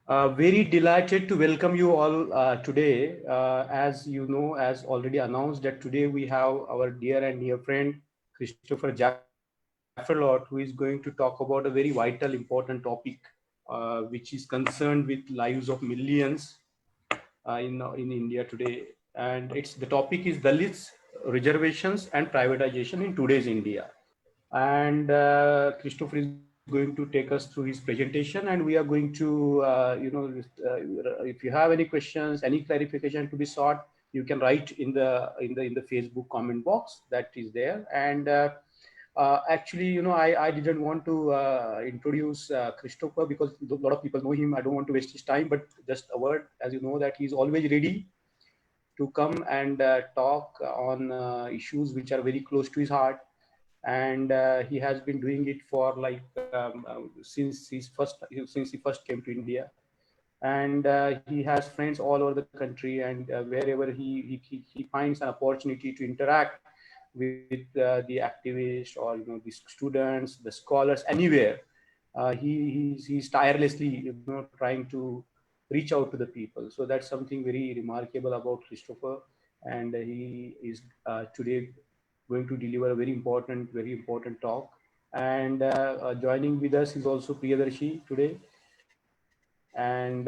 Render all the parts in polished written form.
Very delighted to welcome you all today. As you know, as already announced, that today we have our dear and dear friend Christopher Jaffrelot, who is going to talk about a very vital, important topic, which is concerned with lives of millions in India today. And the topic is Dalits, reservations, and privatization in today's India. And Christopher is going to take us through his presentation, and we are going to, if you have any questions, any clarification to be sought, you can write in the Facebook comment box that is there. And actually, I didn't want to introduce Christopher because a lot of people know him. I don't want to waste his time, but just a word, as you know, that he's always ready to come and talk on issues which are very close to his heart. And he has been doing it for like since he first came to India. And he has friends all over the country, and wherever he finds an opportunity to interact with the activists, or the students, the scholars, anywhere, he's tirelessly trying to reach out to the people. So that's something very remarkable about Christopher. And he is today going to deliver a very important talk. And joining with us is also Priyadarshi today, and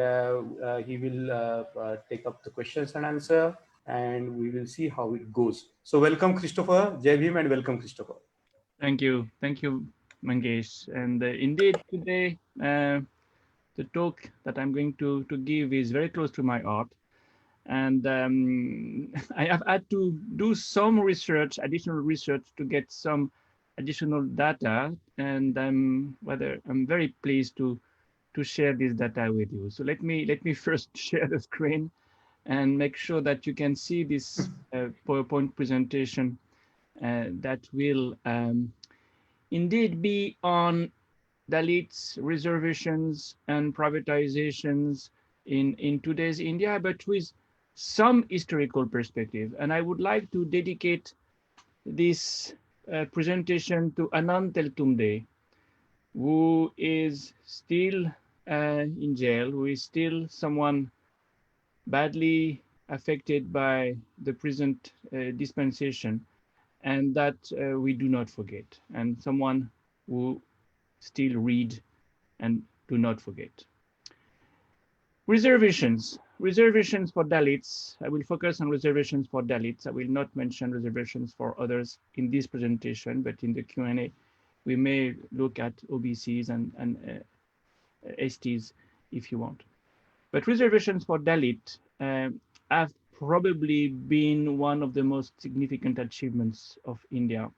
he will take up the questions and answer, and we will see how it goes. So welcome, Christopher. Jai Bhim, and welcome, Christopher. Thank you, Mangesh. And indeed, today the talk that I'm going to give is very close to my heart. And I have had to do some research, additional research, to get some additional data. And I'm very pleased to share this data with you. So let me first share the screen and make sure that you can see this PowerPoint presentation that will indeed be on Dalits, reservations, and privatizations in today's India, but with some historical perspective. And I would like to dedicate this presentation to Anand Teltumde, who is still in jail, who is still someone badly affected by the present dispensation, and that we do not forget, and someone who still read and do not forget. Reservations for Dalits. I will focus on reservations for Dalits. I will not mention reservations for others in this presentation, but in the Q&A, we may look at OBCs and STs if you want. But reservations for Dalit have probably been one of the most significant achievements of India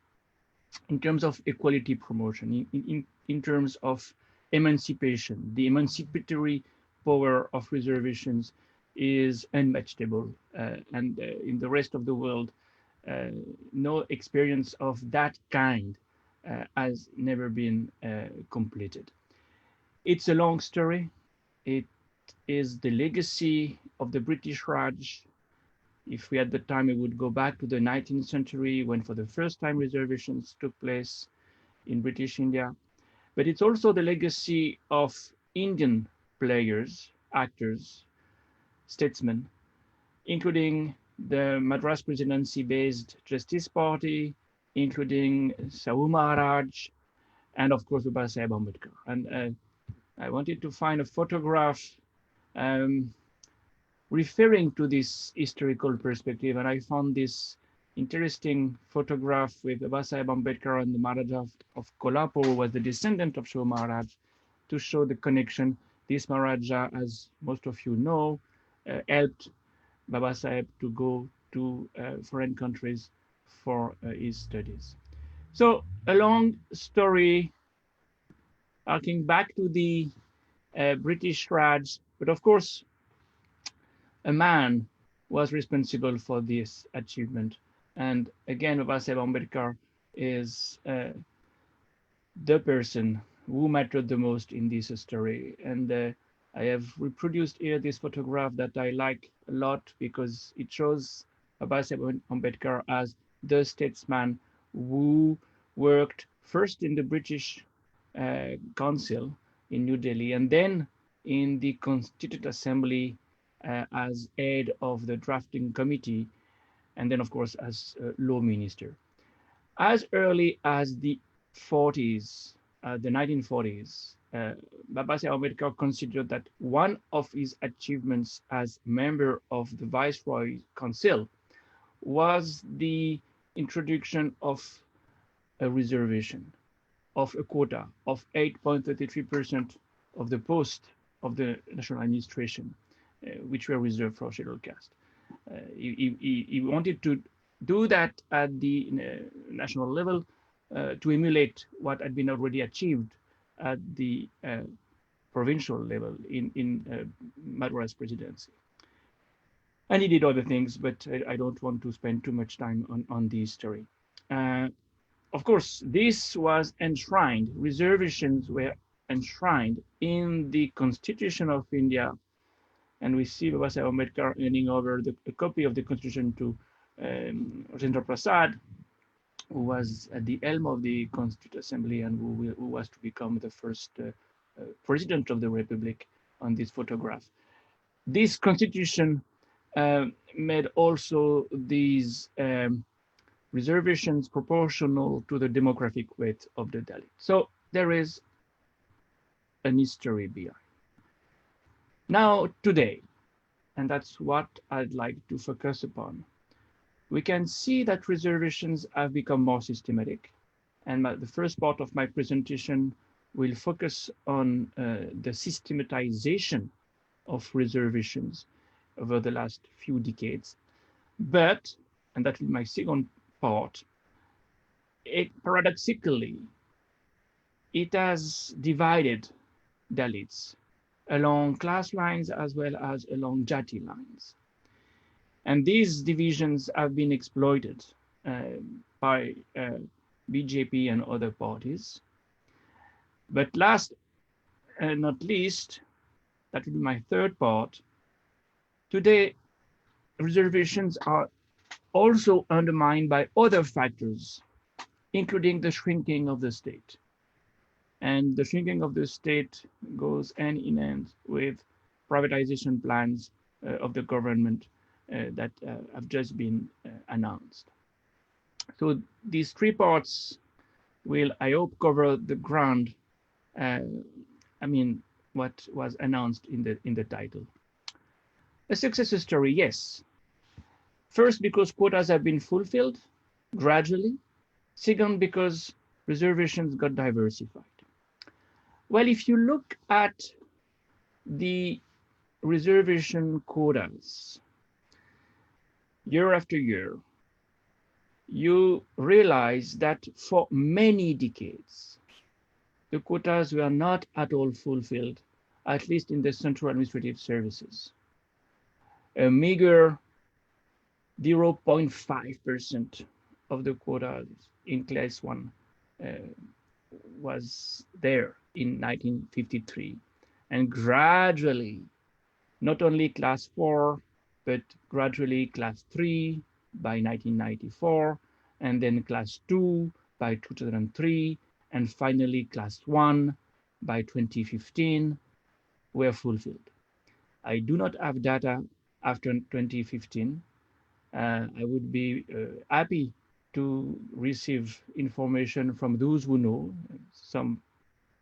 in terms of equality promotion, in terms of emancipation. The emancipatory power of reservations is unmatchable. And in the rest of the world, no experience of that kind has never been completed. It's a long story. It is the legacy of the British Raj. If we had the time, we would go back to the 19th century when for the first time reservations took place in British India. But it's also the legacy of Indian players, actors, statesmen, including the Madras Presidency-based Justice Party, including Sahu Maharaj, and of course Baba Saheb Ambedkar. And I wanted to find a photograph um, referring to this historical perspective, and I found this interesting photograph with Baba Saheb Ambedkar and the Maharaja of Kolhapur, who was the descendant of Shiva Maharaj, to show the connection. This Maharaja, as most of you know, helped Baba Saheb to go to foreign countries for his studies. So a long story harking back to the British Raj, but of course a man was responsible for this achievement. And again, Babasaheb Ambedkar is the person who mattered the most in this story. And I have reproduced here this photograph that I like a lot because it shows Babasaheb Ambedkar as the statesman who worked first in the British Council in New Delhi, and then in the Constituent Assembly as head of the drafting committee, and then, of course, as law minister. As early as the 40s, the 1940s, Babasaheb Ambedkar considered that one of his achievements as member of the Viceroy Council was the introduction of a reservation, of a quota of 8.33% of the post of the national administration, which were reserved for scheduled caste. He wanted to do that at the national level to emulate what had been already achieved at the provincial level in Madras presidency. And he did other things, but I don't want to spend too much time on this story. Of course, this was enshrined, reservations were enshrined in the Constitution of India, and we see Babasaheb Ambedkar handing over a copy of the Constitution to Rajendra Prasad, who was at the helm of the Constituent Assembly and who was to become the first president of the Republic on this photograph. This constitution made also these reservations proportional to the demographic weight of the Dalit. So there is an history behind. Now, today, and that's what I'd like to focus upon, we can see that reservations have become more systematic. And the first part of my presentation will focus on the systematization of reservations over the last few decades. But, and that will be my second part, paradoxically, it has divided Dalits along class lines as well as along Jati lines. And these divisions have been exploited by BJP and other parties. But last and not least, that will be my third part, today reservations are also undermined by other factors, including the shrinking of the state. And the shrinking of the state goes hand in hand with privatization plans of the government that have just been announced. So these three parts will, I hope, cover the ground, what was announced in the title. A success story, yes. First, because quotas have been fulfilled gradually. Second, because reservations got diversified. Well, if you look at the reservation quotas year after year, you realize that for many decades, the quotas were not at all fulfilled, at least in the central administrative services. A meager 0.5% of the quotas in class 1 was there in 1953. And gradually, not only class 4, but gradually class 3 by 1994, and then class 2 by 2003, and finally class 1 by 2015 were fulfilled. I do not have data after 2015. I would be happy to receive information from those who know. Some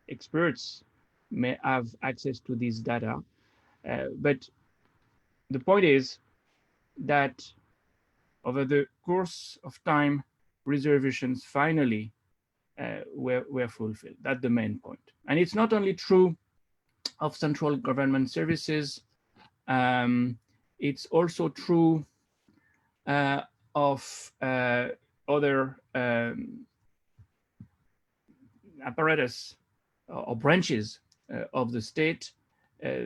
experts may have access to this data, but the point is that over the course of time, reservations finally were fulfilled. That's the main point. And it's not only true of central government services, it's also true of other apparatus or branches of the state,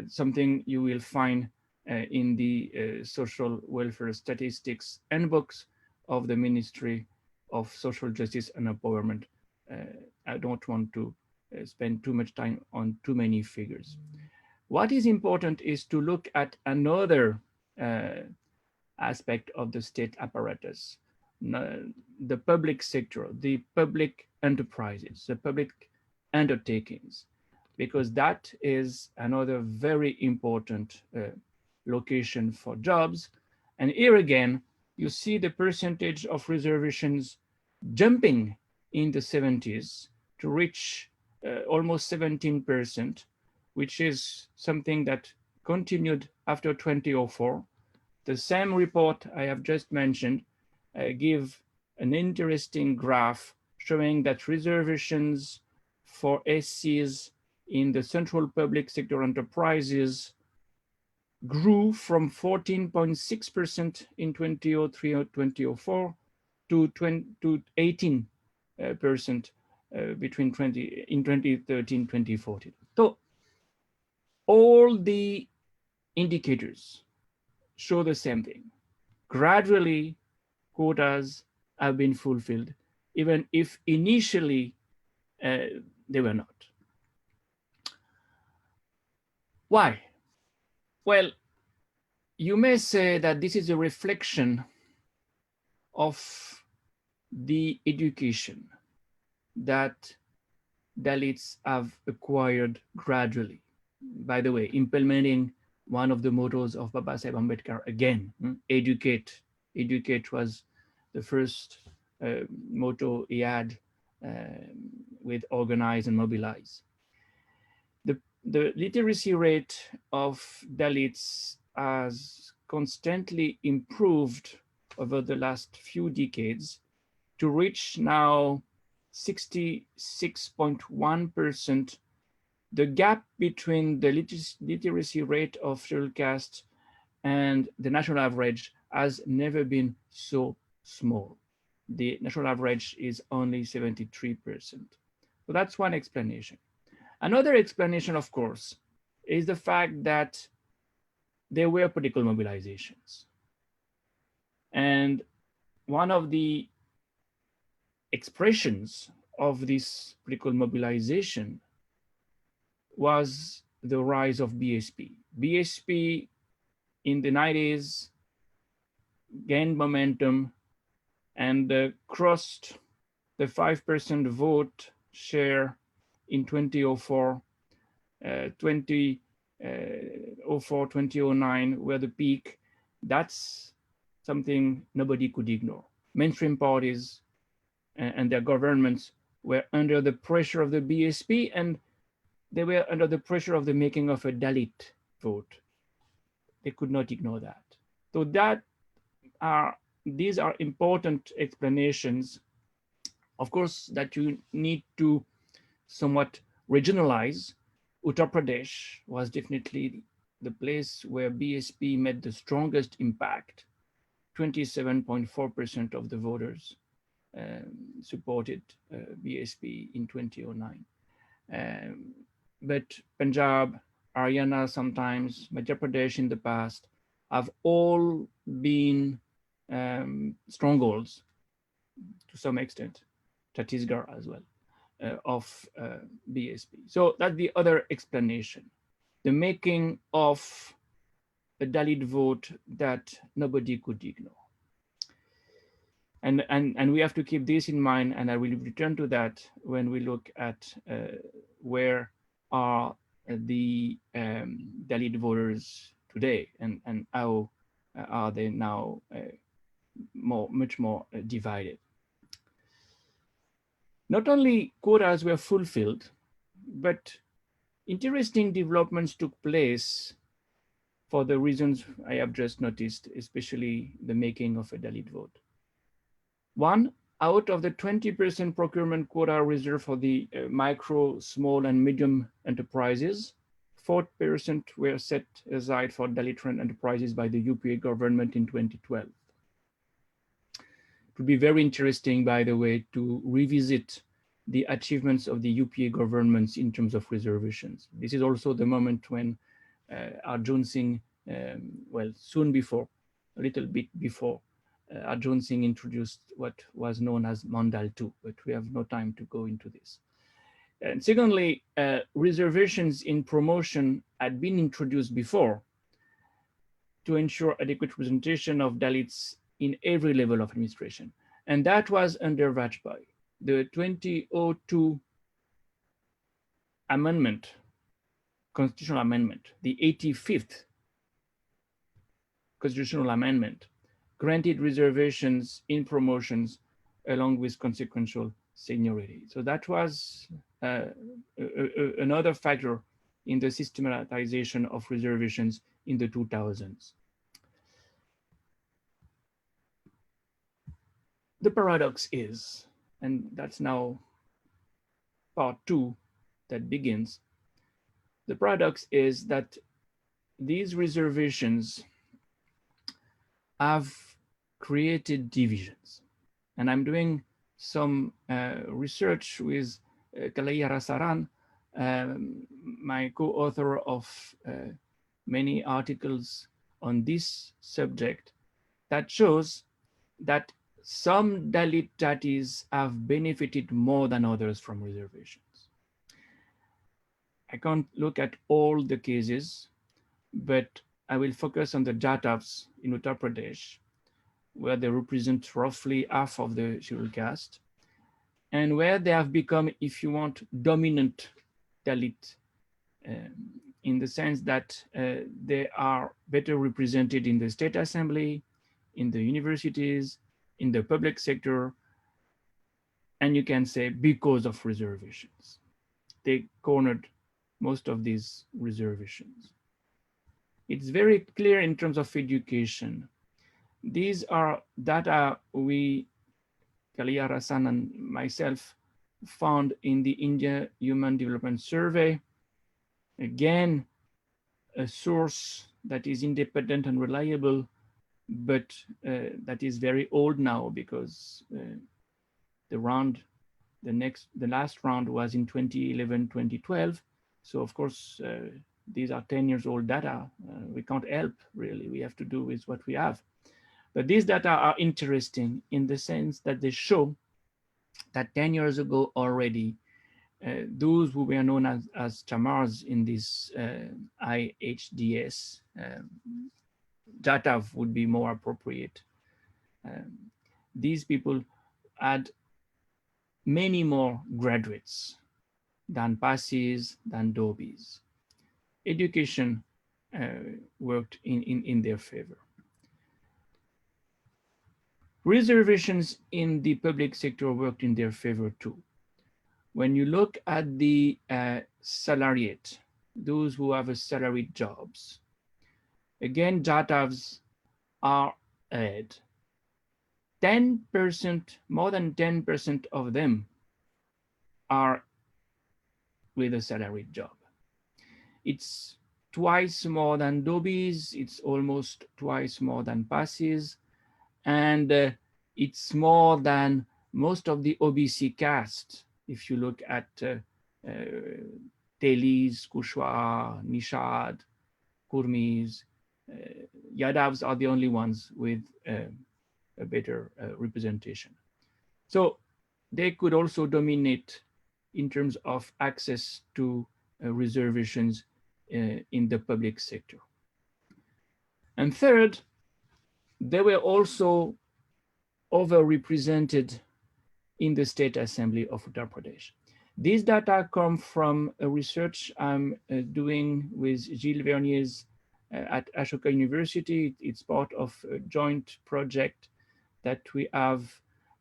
something you will find in the social welfare statistics handbooks of the Ministry of Social Justice and Empowerment. I don't want to spend too much time on too many figures. What is important is to look at another aspect of the state apparatus, the public sector, the public enterprises, the public undertakings. because that is another very important location for jobs. And here again, you see the percentage of reservations jumping in the 70s to reach almost 17%, which is something that continued after 2004. The same report I have just mentioned give an interesting graph showing that reservations for SCs in the central public sector enterprises grew from 14.6% in 2003 or 2004 to 18% between 2013-2014. So all the indicators show the same thing. Gradually, quotas have been fulfilled, even if initially they were not. Why? Well, you may say that this is a reflection of the education that Dalits have acquired gradually. By the way, implementing one of the mottos of Baba Saheb Ambedkar again, educate. Educate was the first motto he had with organize and mobilize. The literacy rate of Dalits has constantly improved over the last few decades to reach now 66.1%. The gap between the literacy rate of scheduled castes and the national average has never been so small. The national average is only 73%. So that's one explanation. Another explanation, of course, is the fact that there were political mobilizations. And one of the expressions of this political mobilization was the rise of BSP. BSP in the 90s gained momentum and crossed the 5% vote share in 2004, 2009 were the peak. That's something nobody could ignore. Mainstream parties and their governments were under the pressure of the BSP, and they were under the pressure of the making of a Dalit vote. They could not ignore that. So these are important explanations, of course, that you need to somewhat regionalize. Uttar Pradesh was definitely the place where BSP made the strongest impact. 27.4% of the voters supported BSP in 2009. But Punjab, Haryana sometimes, Madhya Pradesh in the past have all been strongholds to some extent, Chhattisgarh as well, of BSP. So that's the other explanation, the making of a Dalit vote that nobody could ignore. And we have to keep this in mind, and I will return to that when we look at where are the Dalit voters today, and how are they now much more divided. Not only quotas were fulfilled, but interesting developments took place for the reasons I have just noticed, especially the making of a Dalit vote. One, out of the 20% procurement quota reserved for the micro, small, and medium enterprises, 4% were set aside for Dalit-run enterprises by the UPA government in 2012. It would be very interesting, by the way, to revisit the achievements of the UPA governments in terms of reservations. This is also the moment when Arjun Singh, well, soon before, a little bit before, Arjun Singh introduced what was known as Mandal 2, but we have no time to go into this. And secondly, reservations in promotion had been introduced before to ensure adequate representation of Dalits in every level of administration. And that was under Vajpayee. The 2002 amendment constitutional amendment, the 85th constitutional amendment, granted reservations in promotions along with consequential seniority. So that was another factor in the systematization of reservations in the 2000s. The paradox is, and that's now part 2 that begins, the paradox is that these reservations have created divisions. And I'm doing some research with Kalayara Saran, my co-author of many articles on this subject, that shows that some Dalit jatis have benefited more than others from reservations. I can't look at all the cases, but I will focus on the Jatavs in Uttar Pradesh, where they represent roughly half of the scheduled caste, and where they have become, if you want, dominant Dalit, in the sense that they are better represented in the state assembly, in the universities, in the public sector, and you can say because of reservations. They cornered most of these reservations. It's very clear in terms of education. These are data we, Kalia Rasan and myself, found in the India Human Development Survey. Again, a source that is independent and reliable, but that is very old now because the last round was in 2011, 2012. So of course, these are 10 years old data. We can't help really, we have to do with what we have. But these data are interesting in the sense that they show that 10 years ago already, those who were known as chamars in this IHDS, Jatav would be more appropriate. These people had many more graduates than passes, than dobbies. Education worked in their favor. Reservations in the public sector worked in their favor too. When you look at the salariate, those who have a salaried jobs, again, Jatavs are ahead. 10%, more than 10% of them are with a salaried job. It's twice more than dobbies, it's almost twice more than passes, and it's more than most of the OBC caste. If you look at Telis, Kushwa, Nishad, Kurmis, Yadavs are the only ones with a better representation. So they could also dominate in terms of access to reservations in the public sector. And third, they were also overrepresented in the State Assembly of Uttar Pradesh. These data come from a research I'm doing with Gilles Vernier's at Ashoka University. It's part of a joint project that we have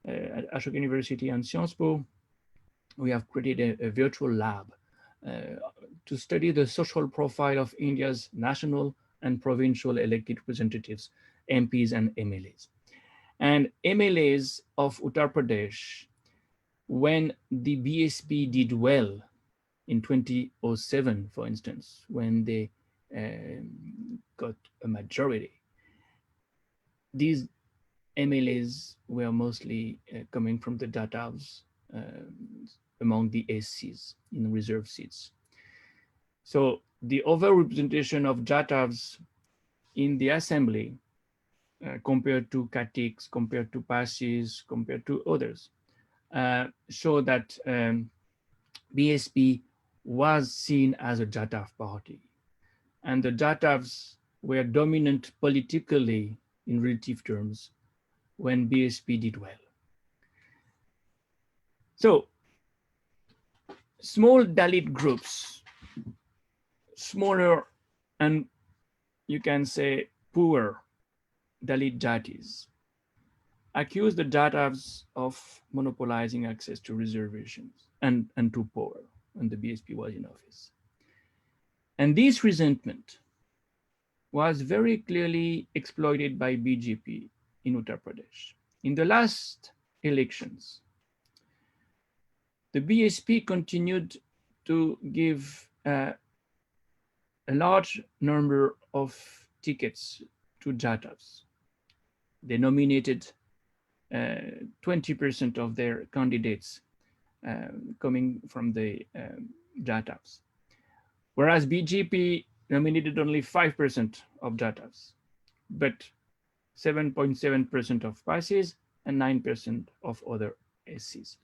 at Ashoka University and Sciences Po. We have created a virtual lab to study the social profile of India's national and provincial elected representatives, MPs and MLAs. And MLAs of Uttar Pradesh, when the BSP did well in 2007, for instance, when they got a majority, these MLAs were mostly coming from the Jatavs among the SCs in reserve seats. So the overrepresentation of Jatavs in the assembly compared to Katiks, compared to Passis, compared to others, show that BSP was seen as a Jatav party. And the Jatavs were dominant politically in relative terms when BSP did well. So small Dalit groups, smaller and you can say poor Dalit jatis accuse the Jativs of monopolizing access to reservations and to power when the BSP was in office. And this resentment was very clearly exploited by BJP in Uttar Pradesh. In the last elections, the BSP continued to give a large number of tickets to Jativs. They nominated 20% of their candidates coming from the Jativs, whereas BJP nominated only 5% of Jativs, but 7.7% of Parsis and 9% of other SCs.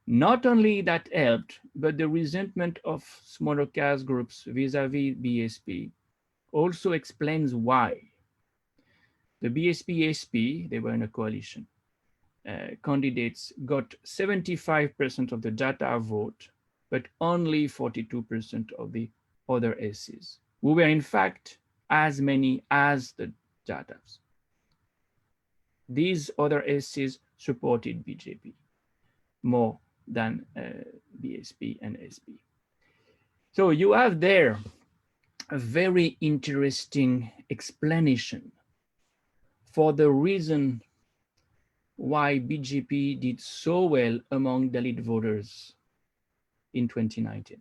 Not only that helped, but the resentment of smaller caste groups vis-a-vis BSP also explains why. The BSP-SP, they were in a coalition, candidates got 75% of the Jatav vote, but only 42% of the other SCs, who were in fact as many as the Jatavs. These other SCs supported BJP more than BSP and SP. So you have there a very interesting explanation for the reason why BJP did so well among Dalit voters in 2019.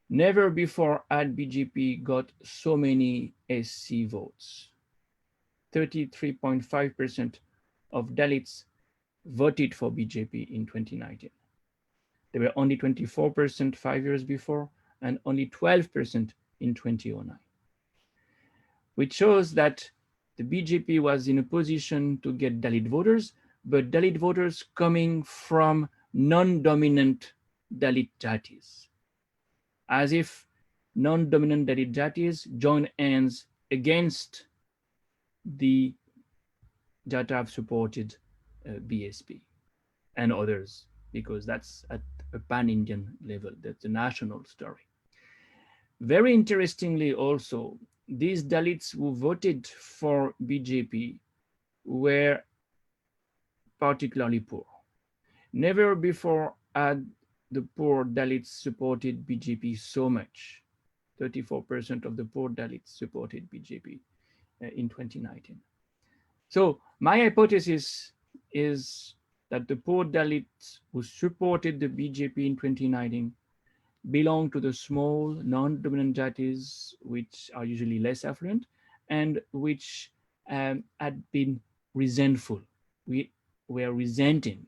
Never before had BJP got so many SC votes. 33.5% of Dalits voted for BJP in 2019. There were only 24% 5 years before and only 12% in 2009, which shows that the BJP was in a position to get Dalit voters, but Dalit voters coming from non-dominant Dalit jatis, as if non-dominant Dalit jatis join hands against the Jatav-supported BSP and others, because that's at a pan-Indian level, that's a national story. Very interestingly also, these Dalits who voted for BJP were particularly poor. Never before had the poor Dalits supported BJP so much. 34% of the poor Dalits supported BJP in 2019. So my hypothesis is that the poor Dalits who supported the BJP in 2019 belong to the small non-dominant jatis, which are usually less affluent and which had been resentful. We were resenting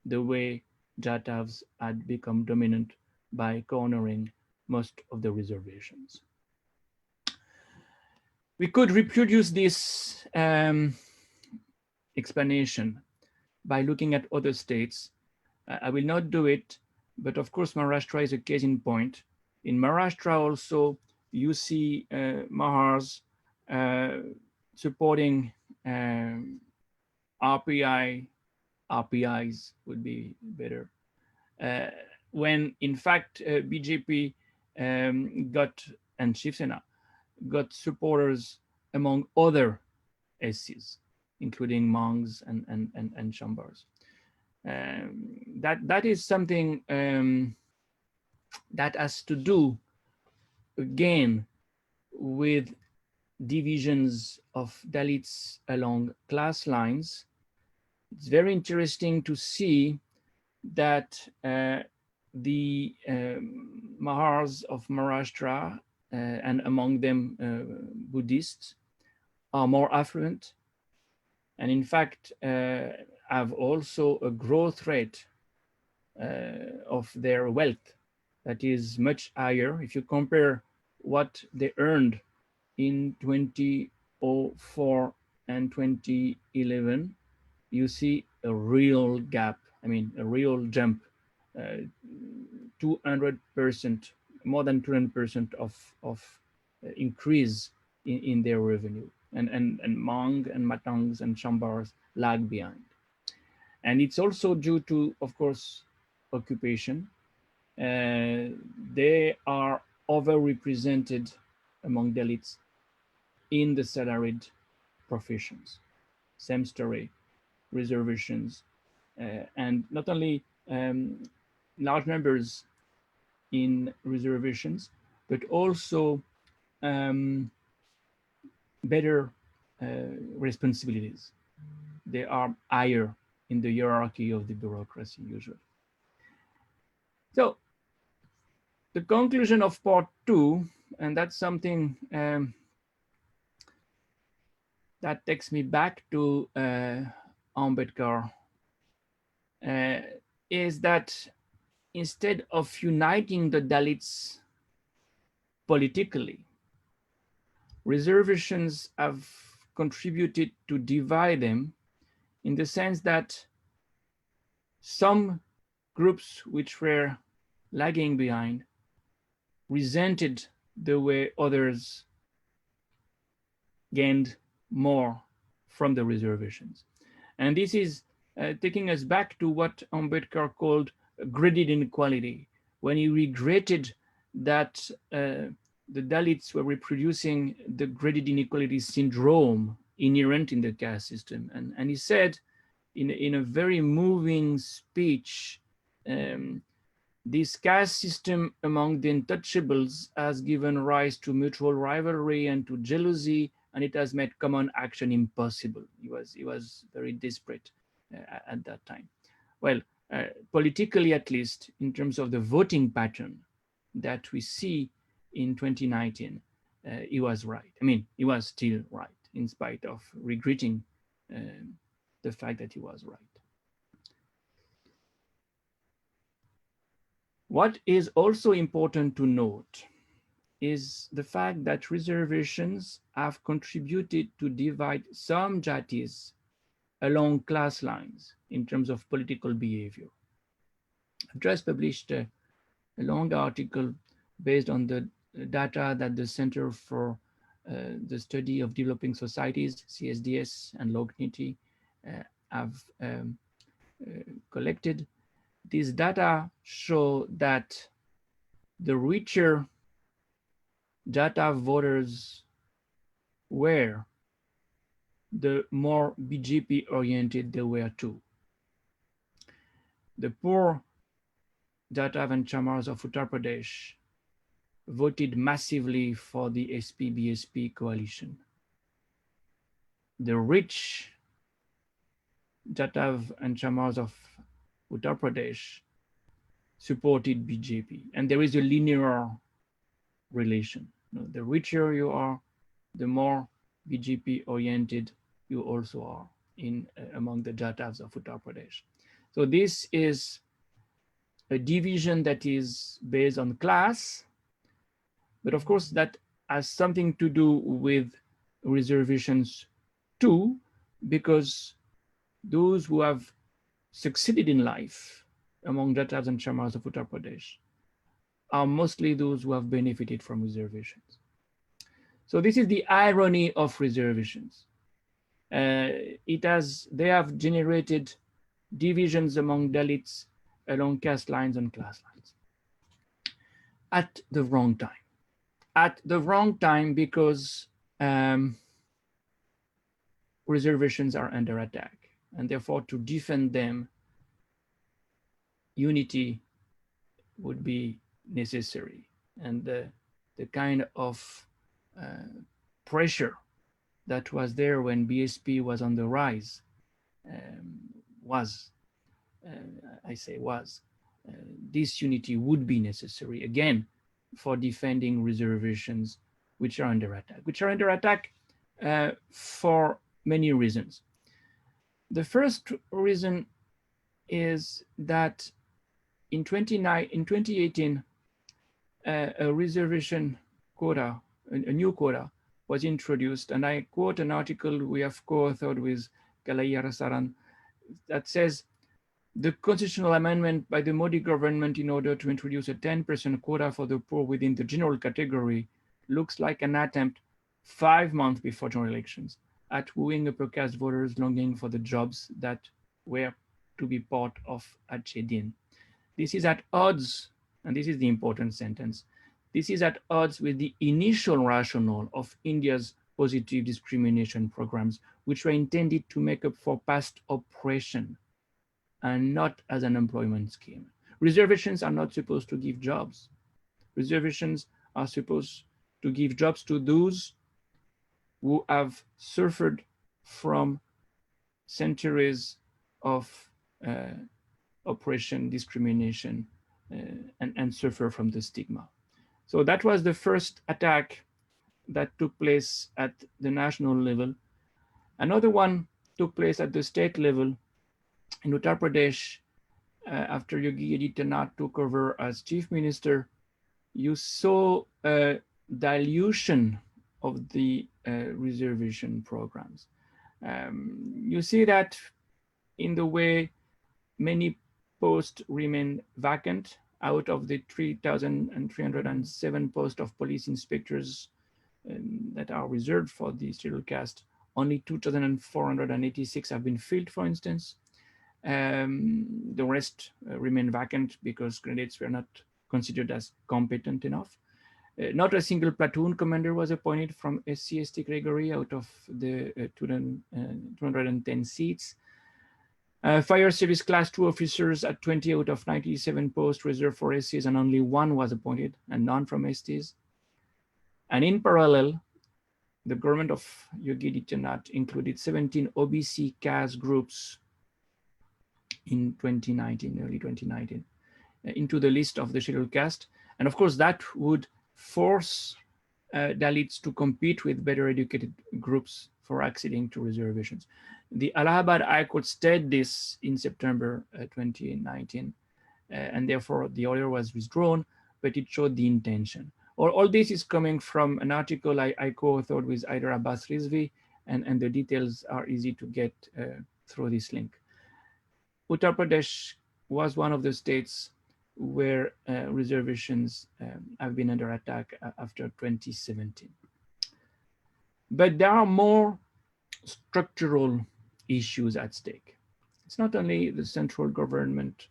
the way Jatavs had become dominant by cornering most of the reservations. We could reproduce this explanation by looking at other states. I will not do it, but of course Maharashtra is a case in point. In Maharashtra also, you see Mahars supporting RPIs would be better, when in fact BJP got, and Shiv Sena got supporters among other SCs, including Mangs and Shambars. That is something that has to do again with divisions of Dalits along class lines. It's very interesting to see that the Mahars of Maharashtra, and among them Buddhists, are more affluent, and in fact have also a growth rate of their wealth that is much higher. If you compare what they earned in 2004 and 2011, you see a real gap, I mean, a real jump, 200%, more than 200% of increase in their revenue. And Mang and Matangs and Shambars lag behind. And it's also due to, of course, occupation. They are overrepresented among Dalits in the salaried professions. Same story, reservations, and not only large numbers in reservations, but also better responsibilities. They are higher in the hierarchy of the bureaucracy usually. So the conclusion of part two, and that's something that takes me back to Ambedkar, is that instead of uniting the Dalits politically, reservations have contributed to divide them in the sense that some groups which were lagging behind resented the way others gained more from the reservations. And this is taking us back to what Ambedkar called graded inequality, when he regretted that the Dalits were reproducing the graded inequality syndrome inherent in the caste system. And he said in a very moving speech, this caste system among the untouchables has given rise to mutual rivalry and to jealousy, and it has made common action impossible. He was very desperate at that time. Well, politically at least, in terms of the voting pattern that we see in 2019, he was right. I mean, he was still right, in spite of regretting the fact that he was right. What is also important to note is the fact that reservations have contributed to divide some jatis along class lines in terms of political behavior. I've just published a long article based on the data that the Center for the Study of Developing Societies, CSDS, and Lognity have collected. These data show that the richer Jata voters were, the more BJP oriented they were too. The poor Jatav and Chamars of Uttar Pradesh voted massively for the SP-BSP coalition. The rich Jatav and Chamars of Uttar Pradesh supported BJP, and there is a linear relation. The richer you are, the more BJP oriented you also are in among the Jatavs of Uttar Pradesh. So this is a division that is based on class, but of course that has something to do with reservations too, because those who have succeeded in life among Jatavs and Chamars of Uttar Pradesh are mostly those who have benefited from reservations. So this is the irony of reservations. They have generated divisions among Dalits along caste lines and class lines at the wrong time. At the wrong time because reservations are under attack, and therefore to defend them, unity would be necessary. And the kind of pressure that was there when BSP was on the rise this unity would be necessary again for defending reservations which are under attack, for many reasons. The first reason is that in 2018, a reservation quota, a new quota was introduced, and I quote an article we have co-authored with Kalai Arasaran that says, the constitutional amendment by the Modi government in order to introduce a 10% quota for the poor within the general category looks like an attempt 5 months before general elections at wooing upper caste voters longing for the jobs that were to be part of Achedin. This is at odds, and this is the important sentence, This is at odds with the initial rationale of India's positive discrimination programs, which were intended to make up for past oppression and not as an employment scheme. Reservations are not supposed to give jobs. Reservations are supposed to give jobs to those who have suffered from centuries of oppression, discrimination, and suffer from the stigma. So that was the first attack that took place at the national level. Another one took place at the state level in Uttar Pradesh. After Yogi Adityanath took over as chief minister, you saw a dilution of the reservation programs. You see that in the way many posts remain vacant. Out of the 3,307 posts of police inspectors that are reserved for the scheduled caste, only 2,486 have been filled, for instance. The rest remain vacant because candidates were not considered as competent enough. Not a single platoon commander was appointed from SC/ST category out of the 210 seats. Fire service class 2 officers at 20 out of 97 posts reserved for SCs, and only one was appointed, and none from STs. And in parallel, the government of Yogi Adityanath included 17 OBC caste groups in 2019, early 2019, into the list of the scheduled caste. And of course, that would force Dalits to compete with better educated groups for acceding to reservations. The Allahabad High Court stayed this in September 2019, and therefore the order was withdrawn, but it showed the intention. All this is coming from an article I co-authored with Aider Abbas Rizvi, and the details are easy to get through this link. Uttar Pradesh was one of the states where reservations have been under attack after 2017. But there are more structural issues at stake. It's not only the central government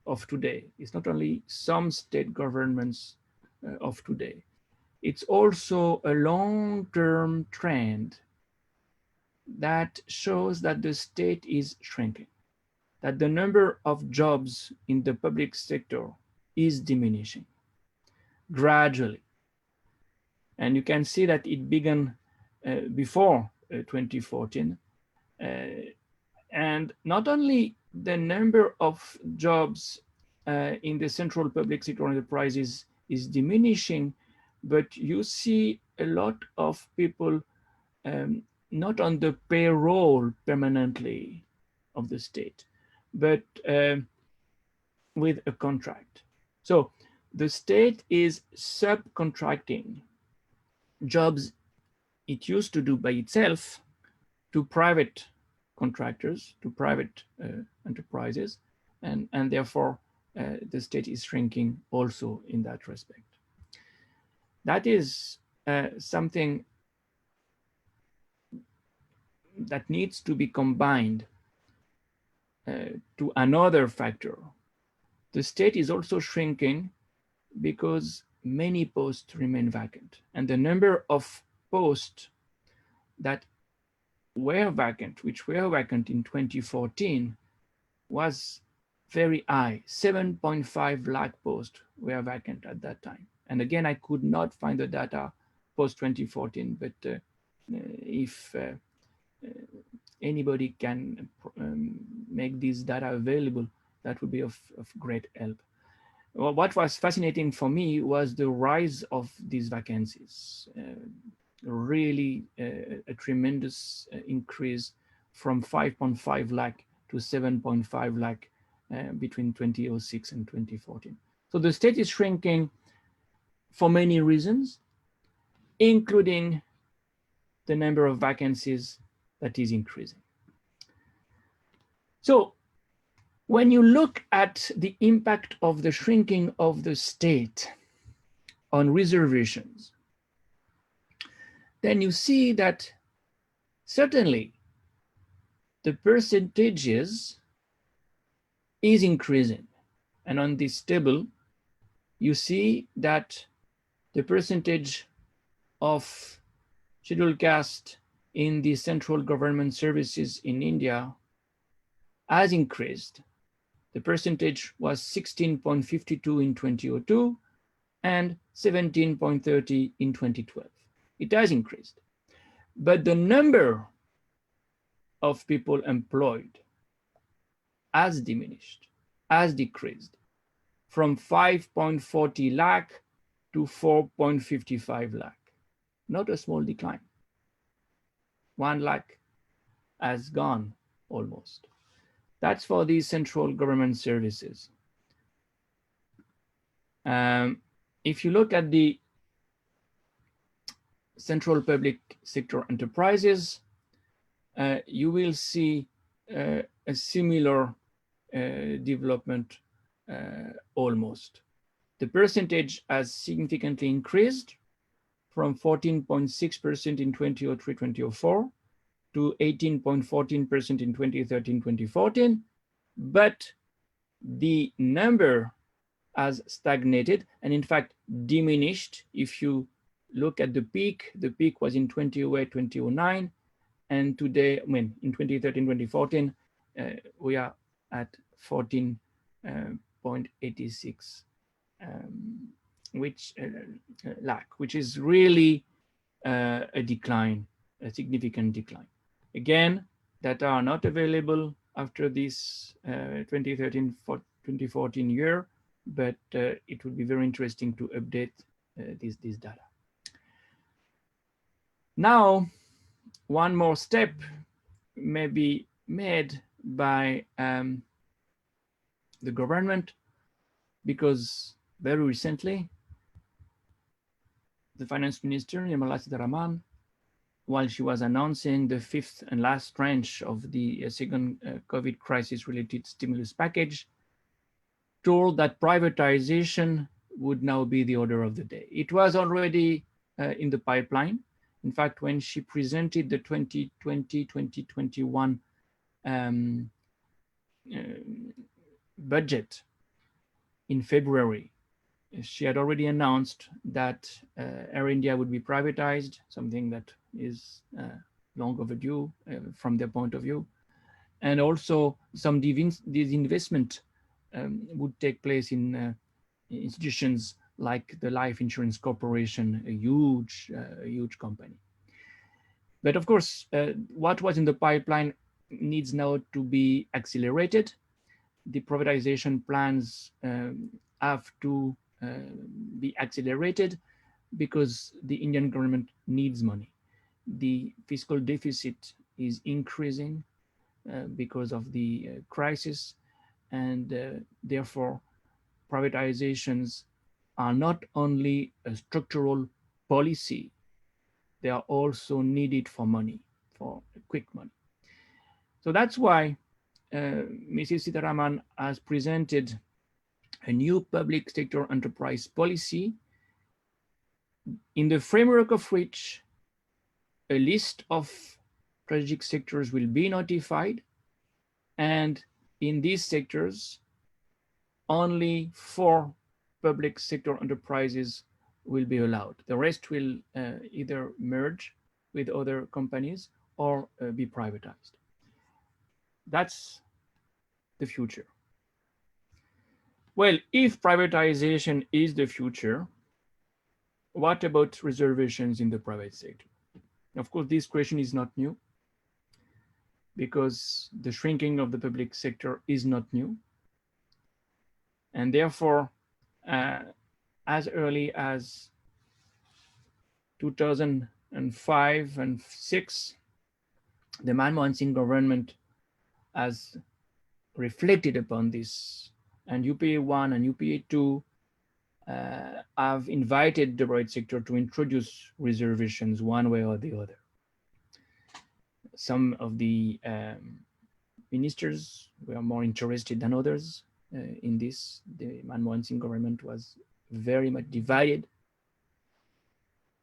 of today. It's not only some state governments of today. It's also a long-term trend that shows that the state is shrinking, that the number of jobs in the public sector is diminishing gradually. And you can see that it began before 2014. And not only the number of jobs in the central public sector enterprises is diminishing, but you see a lot of people not on the payroll permanently of the state, but with a contract. So the state is subcontracting jobs it used to do by itself to private contractors, to private enterprises, and therefore the state is shrinking also in that respect. That is something that needs to be combined to another factor. The state is also shrinking because many posts remain vacant, and the number of posts that were vacant, which were vacant in 2014, was very high. 7.5 lakh posts were vacant at that time. And again, I could not find the data post 2014, but if anybody can make this data available, that would be of great help. Well, what was fascinating for me was the rise of these vacancies. Really a tremendous increase from 5.5 lakh to 7.5 lakh between 2006 and 2014. So the state is shrinking for many reasons, including the number of vacancies that is increasing. So when you look at the impact of the shrinking of the state on reservations, then you see that certainly the percentages is increasing. And on this table, you see that the percentage of scheduled caste in the central government services in India has increased. The percentage was 16.52 in 2002 and 17.30 in 2012. It has increased. But the number of people employed has diminished, has decreased from 5.40 lakh to 4.55 lakh. Not a small decline. 1 lakh has gone almost. That's for the central government services. If you look at the central public sector enterprises, you will see a similar development almost. The percentage has significantly increased from 14.6% in 2003-2004 to 18.14% in 2013-2014, but the number has stagnated and in fact diminished. If you look at the peak was in 2008-2009, and today, in 2013-2014, we are at 14.86 lakh, which is really a decline, a significant decline. Again, data are not available after this 2013-2014 year, but it would be very interesting to update this data. Now, one more step may be made by the government, because very recently, the finance minister, Nirmala Sitharaman, while she was announcing the fifth and last tranche of the second COVID crisis-related stimulus package, told that privatization would now be the order of the day. It was already in the pipeline. In fact, when she presented the 2020-2021 budget in February, she had already announced that Air India would be privatized, something that is long overdue from their point of view. And also some disinvestment would take place in institutions like the Life Insurance Corporation, a huge company. But of course, what was in the pipeline needs now to be accelerated. The privatization plans have to be accelerated because the Indian government needs money. The fiscal deficit is increasing because of the crisis, and therefore privatizations are not only a structural policy, they are also needed for money, for quick money. So that's why Mrs. Sitharaman has presented a new public sector enterprise policy, in the framework of which a list of strategic sectors will be notified, and in these sectors, only 4 public sector enterprises will be allowed. The rest will either merge with other companies or be privatized. That's the future. Well, if privatization is the future, what about reservations in the private sector? Of course, this question is not new, because the shrinking of the public sector is not new. And therefore, as early as 2005 and 6, the Manmohan Singh government has reflected upon this, and UPA 1 and UPA 2 have invited the private sector to introduce reservations one way or the other. Some of the ministers were more interested than others in this. The Manmohan Singh government was very much divided,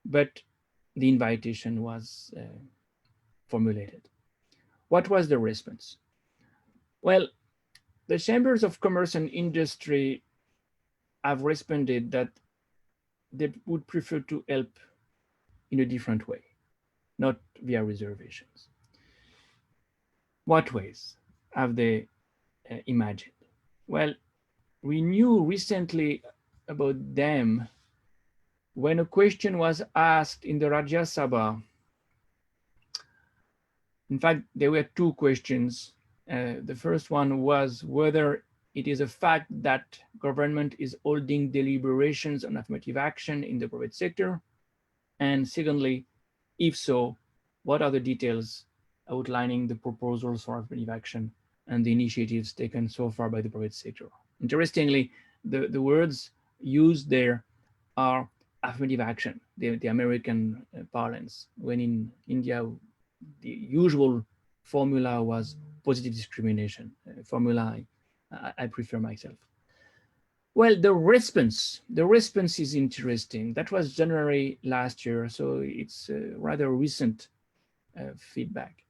but the invitation was formulated. What was the response? Well, the chambers of commerce and industry have responded that they would prefer to help in a different way, not via reservations. What ways have they imagined? Well, we knew recently about them when a question was asked in the Rajya Sabha. In fact, there were two questions. The first one was whether it is a fact that government is holding deliberations on affirmative action in the private sector. And secondly, if so, what are the details outlining the proposals for affirmative action and the initiatives taken so far by the private sector? Interestingly, the words used there are affirmative action, the American parlance, when in India, the usual formula was positive discrimination, formula I prefer myself. Well, the response is interesting. That was January last year, so it's rather recent feedback.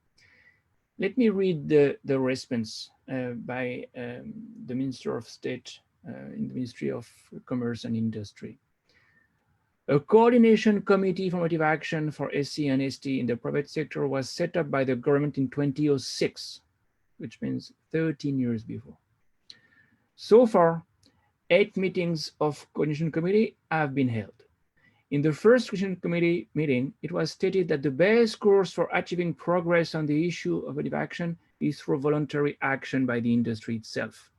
Let me read the response by the Minister of State in the Ministry of Commerce and Industry. A coordination committee for affirmative action for SC and ST in the private sector was set up by the government in 2006, which means 13 years before. So far, 8 meetings of coordination committee have been held. In the first coordination committee meeting, it was stated that the best course for achieving progress on the issue of affirmative action is through voluntary action by the industry itself.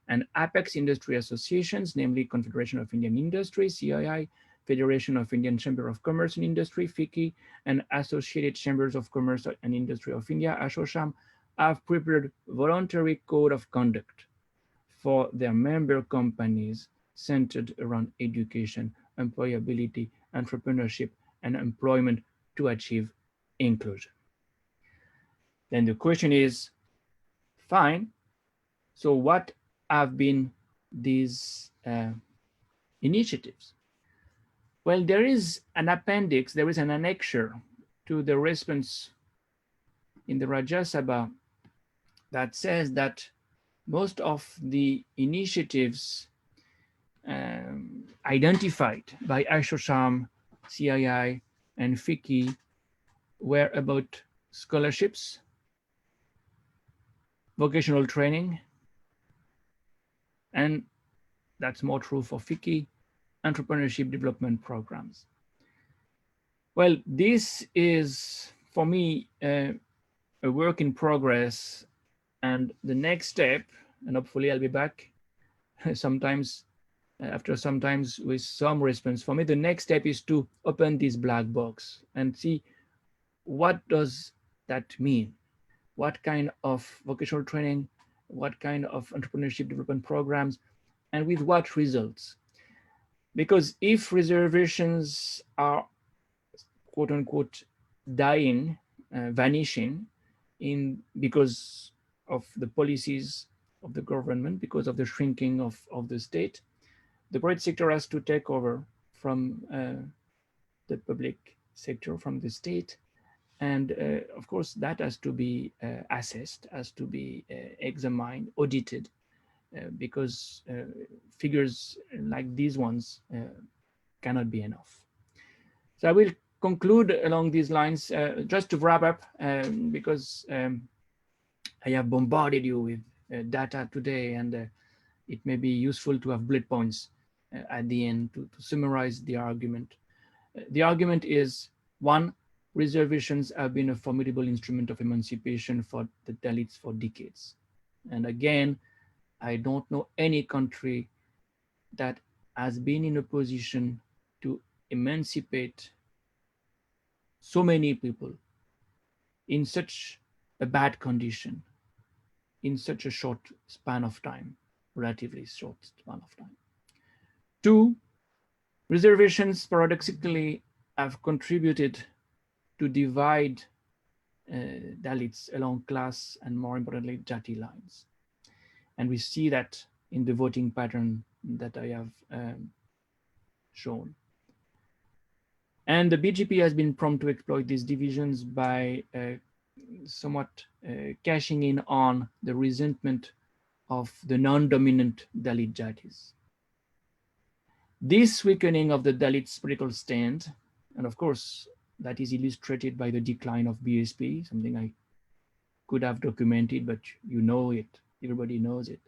And apex industry associations, namely Confederation of Indian Industry, CII, Federation of Indian Chamber of Commerce and Industry, FICCI, and Associated Chambers of Commerce and Industry of India, ASSOCHAM, have prepared voluntary code of conduct for their member companies centered around education, employability, entrepreneurship, and employment to achieve inclusion. Then the question is, fine, so what have been these initiatives? Well, there is an appendix, there is an annexure to the response in the Rajya Sabha that says that most of the initiatives identified by ASSOCHAM, CII, and FICCI were about scholarships, vocational training, and that's more true for FICCI, entrepreneurship development programs. Well, this is, for me, a work in progress, and the next step, and hopefully I'll be back sometimes after sometimes with some response. For me, the next step is to open this black box and see what does that mean? What kind of vocational training, what kind of entrepreneurship development programs, and with what results? Because if reservations are quote unquote dying, vanishing because of the policies of the government, because of the shrinking of the state, the private sector has to take over from the public sector, from the state. And of course, that has to be assessed, has to be examined, audited, because figures like these ones cannot be enough. So I will conclude along these lines, just to wrap up, because I have bombarded you with data today, and it may be useful to have bullet points at the end to summarize the argument. The argument is, one, reservations have been a formidable instrument of emancipation for the Dalits for decades. And again, I don't know any country that has been in a position to emancipate so many people in such a bad condition, in such a short span of time, relatively short span of time. Two, reservations paradoxically have contributed to divide Dalits along class and, more importantly, Jati lines. And we see that in the voting pattern that I have shown. And the BJP has been prompt to exploit these divisions by somewhat cashing in on the resentment of the non-dominant Dalit Jatis. This weakening of the Dalits' political stand, and of course, that is illustrated by the decline of BSP, something I could have documented, but you know it, everybody knows it.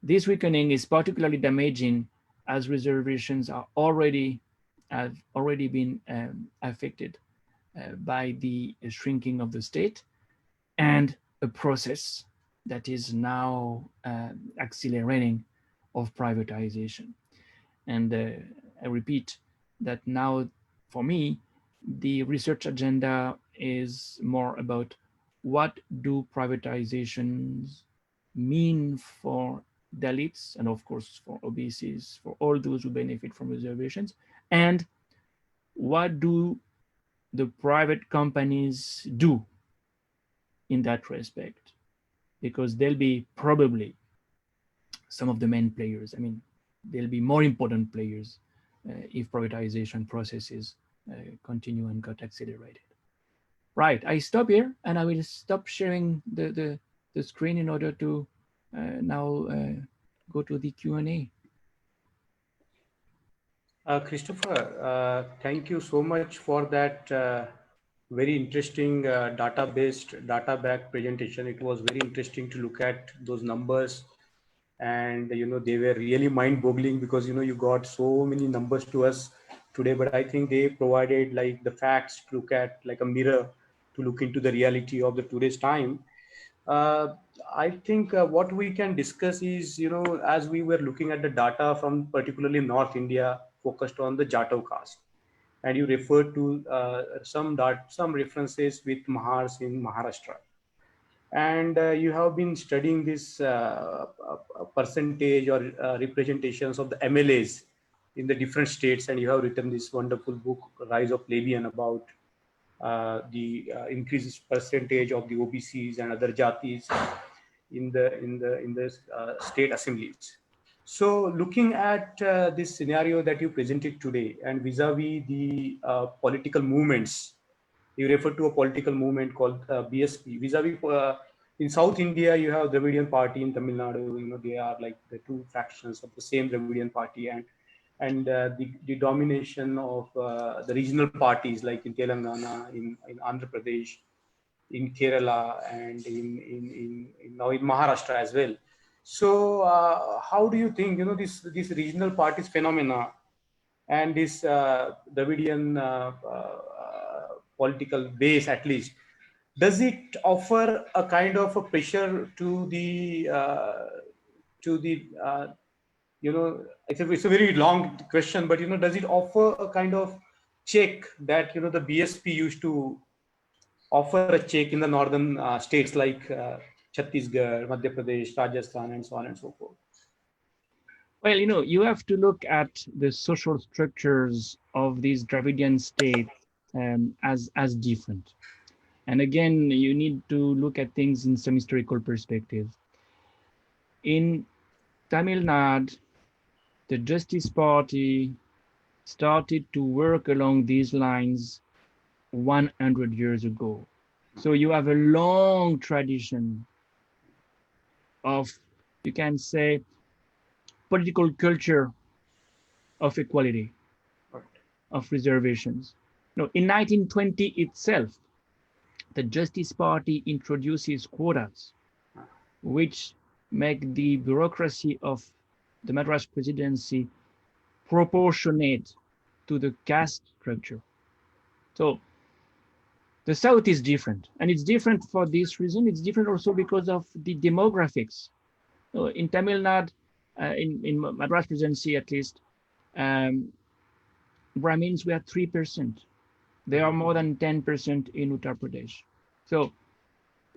This weakening is particularly damaging as reservations have already been affected by the shrinking of the state and a process that is now accelerating of privatization. And I repeat that now, for me, the research agenda is more about what do privatizations mean for Dalits and of course for OBCs, for all those who benefit from reservations, and what do the private companies do in that respect, because they'll be probably some of the main players. I mean, they'll be more important players if privatization processes continue and got accelerated. Right, I stop here and I will stop sharing the screen in order to now go to the Q&A. Christopher, thank you so much for that very interesting data-backed presentation. It was very interesting to look at those numbers, and they were really mind-boggling because you got so many numbers to us today. But I think they provided like the facts to look at, like a mirror to look into the reality of the today's time. uh, I think what we can discuss is, as we were looking at the data from particularly North India, focused on the Jatav caste, and you referred to some references with Mahars in Maharashtra, and you have been studying this percentage or representations of the MLAs in the different states, and you have written this wonderful book, Rise of Plebeian, about the increased percentage of the OBCs and other jatis in the state assemblies. So, looking at this scenario that you presented today, and vis-a-vis the political movements, you refer to a political movement called BSP. Vis-a-vis in South India, you have Dravidian Party in Tamil Nadu. They are like the two fractions of the same Dravidian Party, and the domination of the regional parties like in Telangana, in Andhra Pradesh, in Kerala, and now in Maharashtra as well. So, how do you think this regional parties phenomena and this Dravidian political base, at least, does it offer a kind of a pressure to the it's a very long question, but does it offer a kind of check that the BSP used to offer a check in the northern states like Chhattisgarh, Madhya Pradesh, Rajasthan, and so on and so forth? Well, you have to look at the social structures of these Dravidian states as different. And again, you need to look at things in some historical perspective. In Tamil Nadu, the Justice Party started to work along these lines 100 years ago. So you have a long tradition of, you can say, political culture of equality, of reservations. In 1920 itself, the Justice Party introduces quotas, which make the bureaucracy of the Madras presidency proportionate to the caste structure. So the South is different, and it's different for this reason. It's different also because of the demographics. In Tamil Nadu, in Madras presidency at least, Brahmins were 3%. They are more than 10% in Uttar Pradesh. So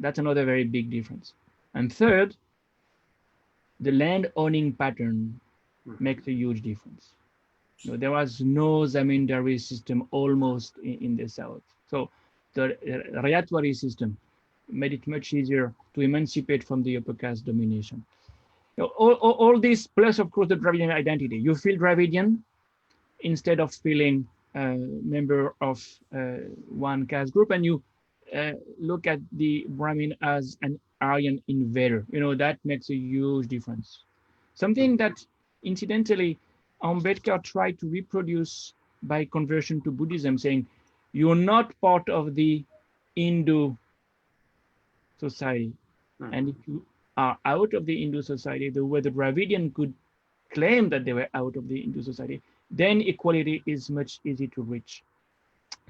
that's another very big difference. And third, the land owning pattern makes a huge difference. There was no zamindari system almost in the South. So the Rayatwari system made it much easier to emancipate from the upper caste domination. All this, plus of course the Dravidian identity. You feel Dravidian instead of feeling a member of one caste group, and you look at the Brahmin as an Aryan invader. That makes a huge difference. Something that, incidentally, Ambedkar tried to reproduce by conversion to Buddhism, saying, you're not part of the Hindu society. And if you are out of the Hindu society, the way the Dravidian could claim that they were out of the Hindu society, then equality is much easier to reach.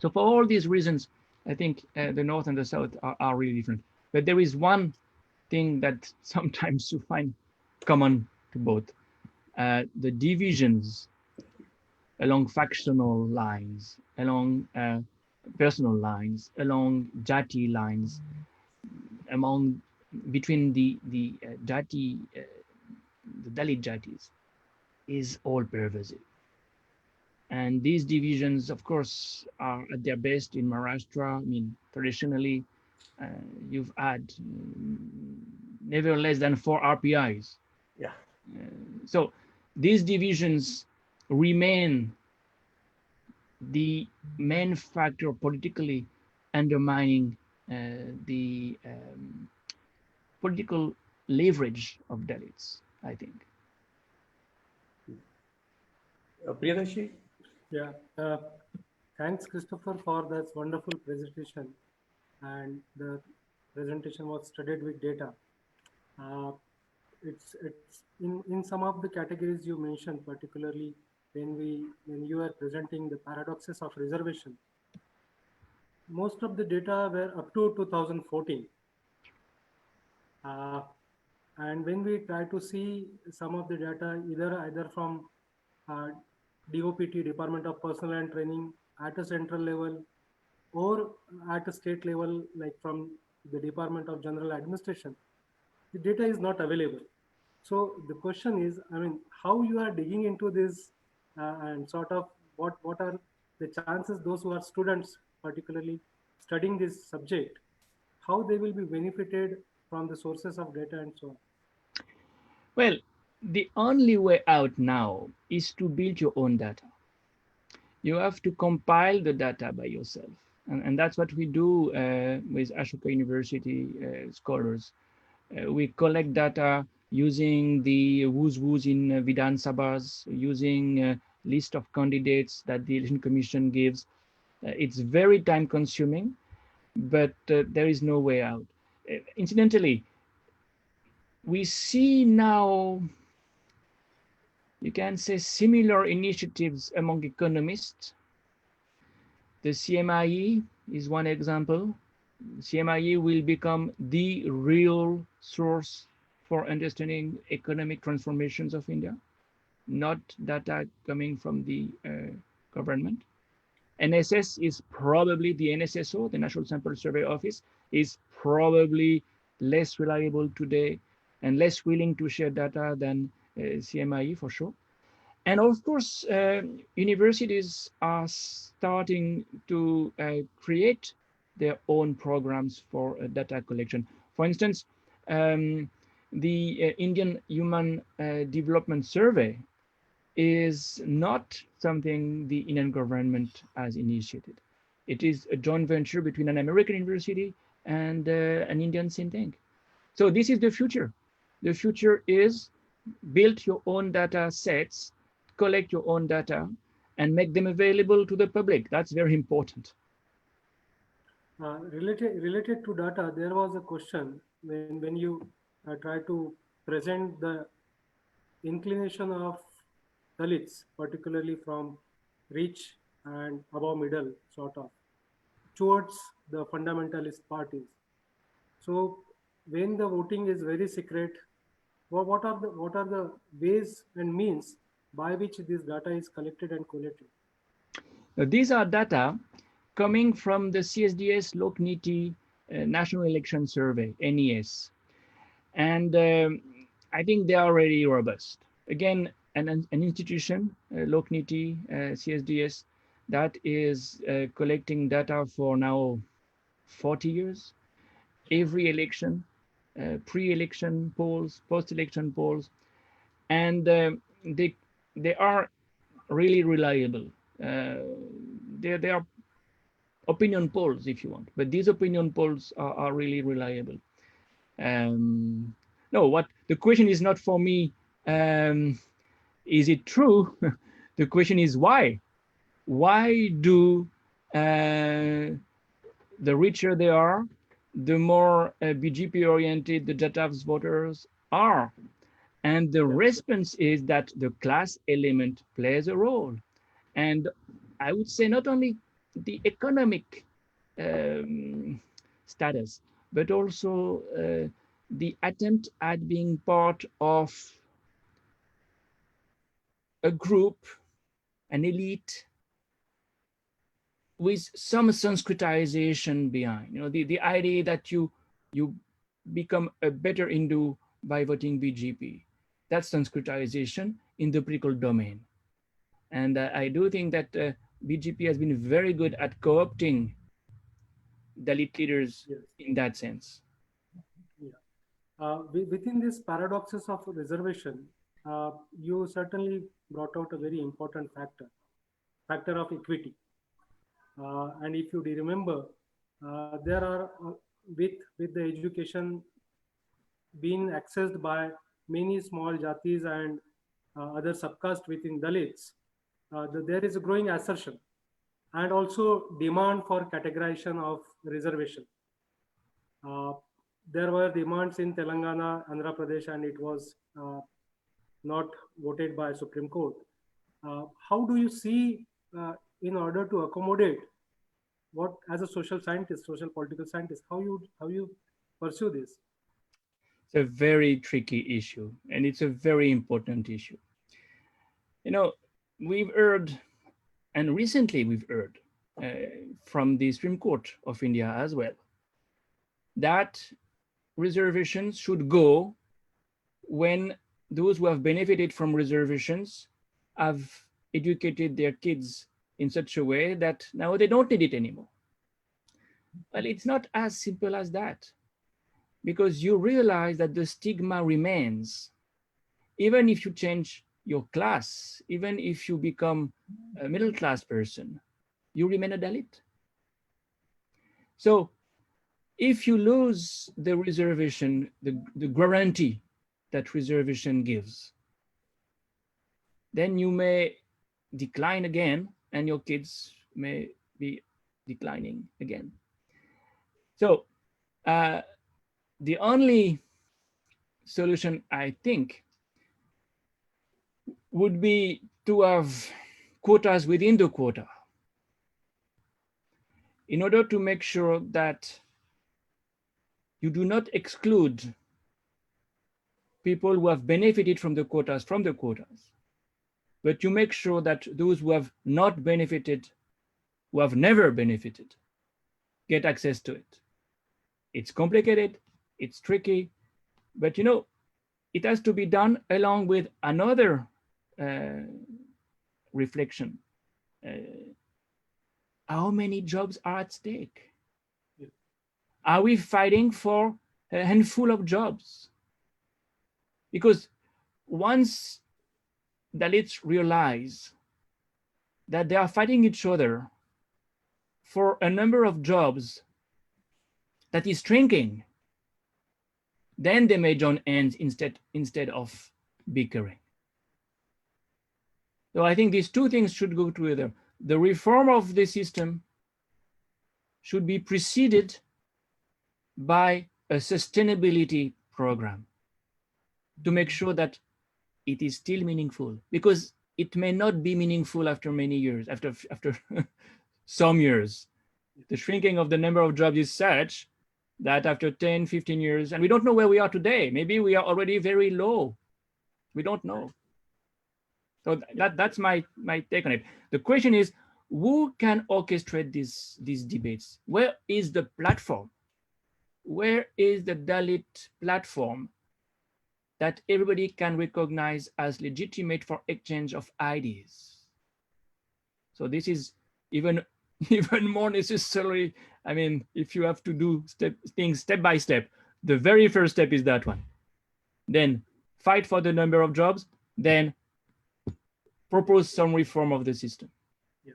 So for all these reasons, I think the North and the South are really different. But there is one thing that sometimes you find common to both. The divisions along factional lines, along personal lines, along jati lines, among between the jati, the Dalit jatis, is all pervasive. And these divisions, of course, are at their best in Maharashtra. I mean, traditionally, you've had never less than 4 RPIs. Yeah. So these divisions remain the main factor politically undermining the political leverage of Dalits, I think. Priyadarshi? Yeah, thanks, Christopher, for that wonderful presentation. And the presentation was studied with data. It's in some of the categories you mentioned, particularly when you are presenting the paradoxes of reservation. Most of the data were up to 2014. Uh, and when we try to see some of the data, either from uh, DOPT, Department of Personnel and Training, at a central level, or at a state level, like from the Department of General Administration, the data is not available. So the question is, I mean, how you are digging into this and sort of what are the chances those who are students, particularly studying this subject, how they will be benefited from the sources of data and so on. Well, the only way out now is to build your own data. You have to compile the data by yourself. And that's what we do with Ashoka University scholars. We collect data using the who's in Vidhan Sabhas, using a list of candidates that the election commission gives. It's very time consuming, but there is no way out. Incidentally, we see now, you can say, similar initiatives among economists. The CMIE is one example. CMIE will become the real source for understanding economic transformations of India, not data coming from the government. NSS is probably, the NSSO, the National Sample Survey Office, is probably less reliable today and less willing to share data than CMIE for sure. And of course, universities are starting to create their own programs for data collection. For instance, the Indian Human Development Survey is not something the Indian government has initiated. It is a joint venture between an American university and an Indian think tank. So this is the future. The future is build your own data sets, collect your own data, and make them available to the public. That's very important. Related to data, there was a question when you try to present the inclination of Dalits, particularly from rich and above middle, sort of, towards the fundamentalist parties. So when the voting is very secret, what are the ways and means by which this data is collected and collated? Now, these are data coming from the CSDS Lokniti National Election Survey, NES. And I think they are really robust. Again, an institution, Lokniti, CSDS, that is collecting data for now 40 years. Every election, pre-election polls, post-election polls, and they are really reliable. They are opinion polls, if you want, but these opinion polls are really reliable. No, what the question is not for me. Is it true? The question is why? Why do the richer they are, the more BGP oriented the Jatav's voters are? And the Yeah. response is that the class element plays a role. And I would say not only the economic um, status, but also the attempt at being part of a group, an elite with some Sanskritization behind. You know, the idea that you become a better Hindu by voting BGP. That's Sanskritization in the political domain. And I do think that BGP has been very good at co-opting Dalit leaders Yes. in that sense. Yeah. Within these paradoxes of reservation, you certainly brought out a very important factor of equity. And if you remember, there are with the education being accessed by many small jatis and other subcaste within Dalits, there is a growing assertion and also demand for categorization of reservation. Uh, there were demands in Telangana, Andhra Pradesh, and it was not voted by Supreme Court. How do you see, in order to accommodate what, as a social scientist, social political scientist, how you pursue this? It's a very tricky issue, and it's a very important issue. You know, we've heard, and recently we've heard from the Supreme Court of India as well, that reservations should go when those who have benefited from reservations have educated their kids in such a way that now they don't need it anymore. Well, it's not as simple as that, because you realize that the stigma remains. Even if you change your class, even if you become a middle class person, you remain a Dalit. So if you lose the reservation, the guarantee that reservation gives, then you may decline again and your kids may be declining again. So uh, the only solution, I think, would be to have quotas within the quota in order to make sure that you do not exclude people who have benefited from the quotas, but you make sure that those who have not benefited, who have never benefited, get access to it. It's complicated, it's tricky, but you know, it has to be done along with another uh, reflection. Uh, how many jobs are at stake? Are we fighting for a handful of jobs? Because once Dalits realize that they are fighting each other for a number of jobs that is shrinking, then they may join hands instead of bickering. So I think these two things should go together. The reform of the system should be preceded by a sustainability program to make sure that it is still meaningful, because it may not be meaningful after many years, after some years. The shrinking of the number of jobs is such that after 10, 15 years, and we don't know where we are today, maybe we are already very low. We don't know. So that's my take on it. The question is, who can orchestrate these debates? Where is the platform? Where is the Dalit platform that everybody can recognize as legitimate for exchange of ideas? So this is even even more necessary. I mean, if you have to do things step by step, the very first step is that one. Then fight for the number of jobs, then propose some reform of the system. Yeah.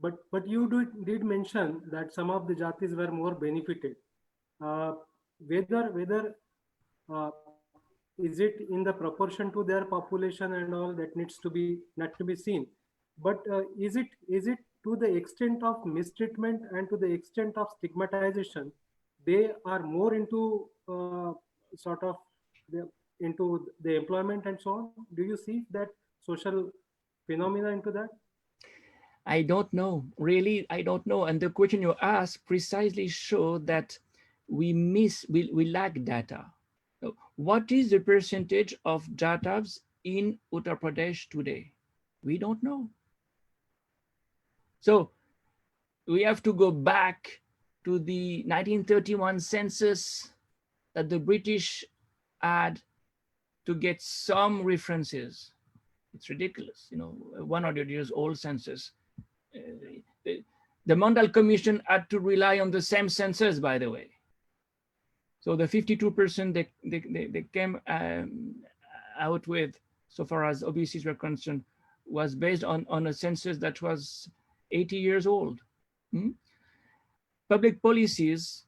But you did mention that some of the jatis were more benefited. Uh, whether is it in the proportion to their population and all, that needs to be not to be seen. But is it to the extent of mistreatment and to the extent of stigmatization, they are more into sort of the, into the employment and so on? Do you see that social phenomena into that? I don't know. Really, I don't know. And the question you ask precisely show that we lack data. So what is the percentage of Jatovs in Uttar Pradesh today? We don't know. So we have to go back to the 1931 census that the British had to get some references. It's ridiculous, 100 years old census. The Mondal Commission had to rely on the same census, by the way. So the 52% they came out with, so far as OBCs were concerned, was based on a census that was 80 years old. Public policies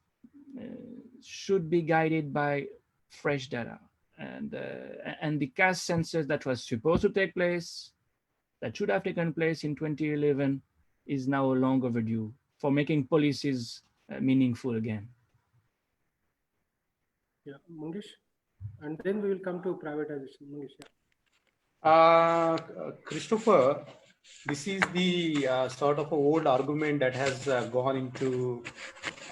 should be guided by fresh data. And the caste census that was supposed to take place, that should have taken place in 2011, is now long overdue for making policies meaningful again. Yeah, Mangesh, and then we will come to privatization. Mangesh, Christopher, this is the sort of a old argument that has gone into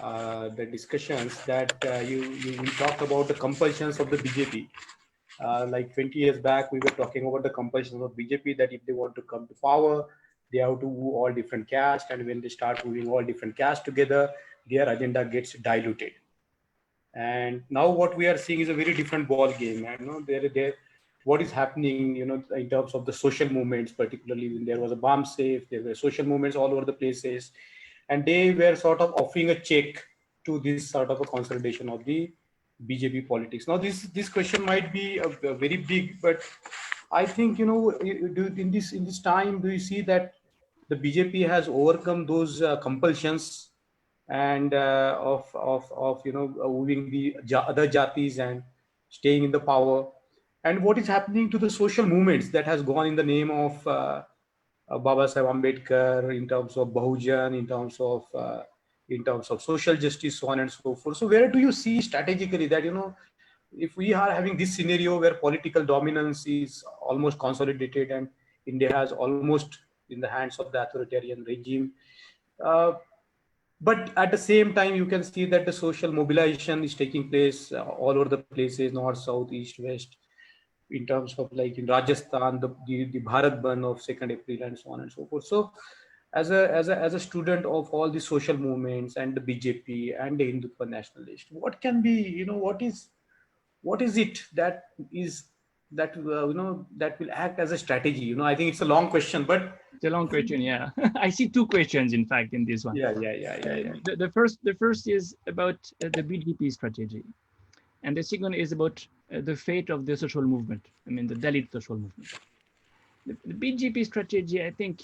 the discussions that you talked about the compulsions of the BJP. Like 20 years back, we were talking about the compulsions of BJP that if they want to come to power, they have to woo all different castes, and when they start wooing all different castes together, their agenda gets diluted. And now what we are seeing is a very different ball game. And what is happening, in terms of the social movements, particularly when there was a bomb safe, there were social movements all over the places, and they were sort of offering a check to this sort of a consolidation of the BJP politics. Now, this question might be a very big, but I think in this time, do you see that the BJP has overcome those compulsions and of moving the other jatis and staying in the power, and what is happening to the social movements that has gone in the name of Baba Saheb Ambedkar, in terms of Bahujan, in terms of social justice, so on and so forth. So where do you see strategically that if we are having this scenario where political dominance is almost consolidated and India has almost in the hands of the authoritarian regime, uh, but at the same time you can see that the social mobilization is taking place all over the places, north, south, east, west, in terms of like in Rajasthan, the Bharat Bandh of 2nd April and so on and so forth. So as a student of all the social movements and the BJP and the Hindutva nationalist, what can be, what is it that is that that will act as a strategy? I think it's a long question, but It's a long question, yeah. I see two questions, in fact, in this one. Yeah. The first is about the BJP strategy, and the second is about the fate of the social movement. I mean, the Dalit social movement. The BJP strategy, I think,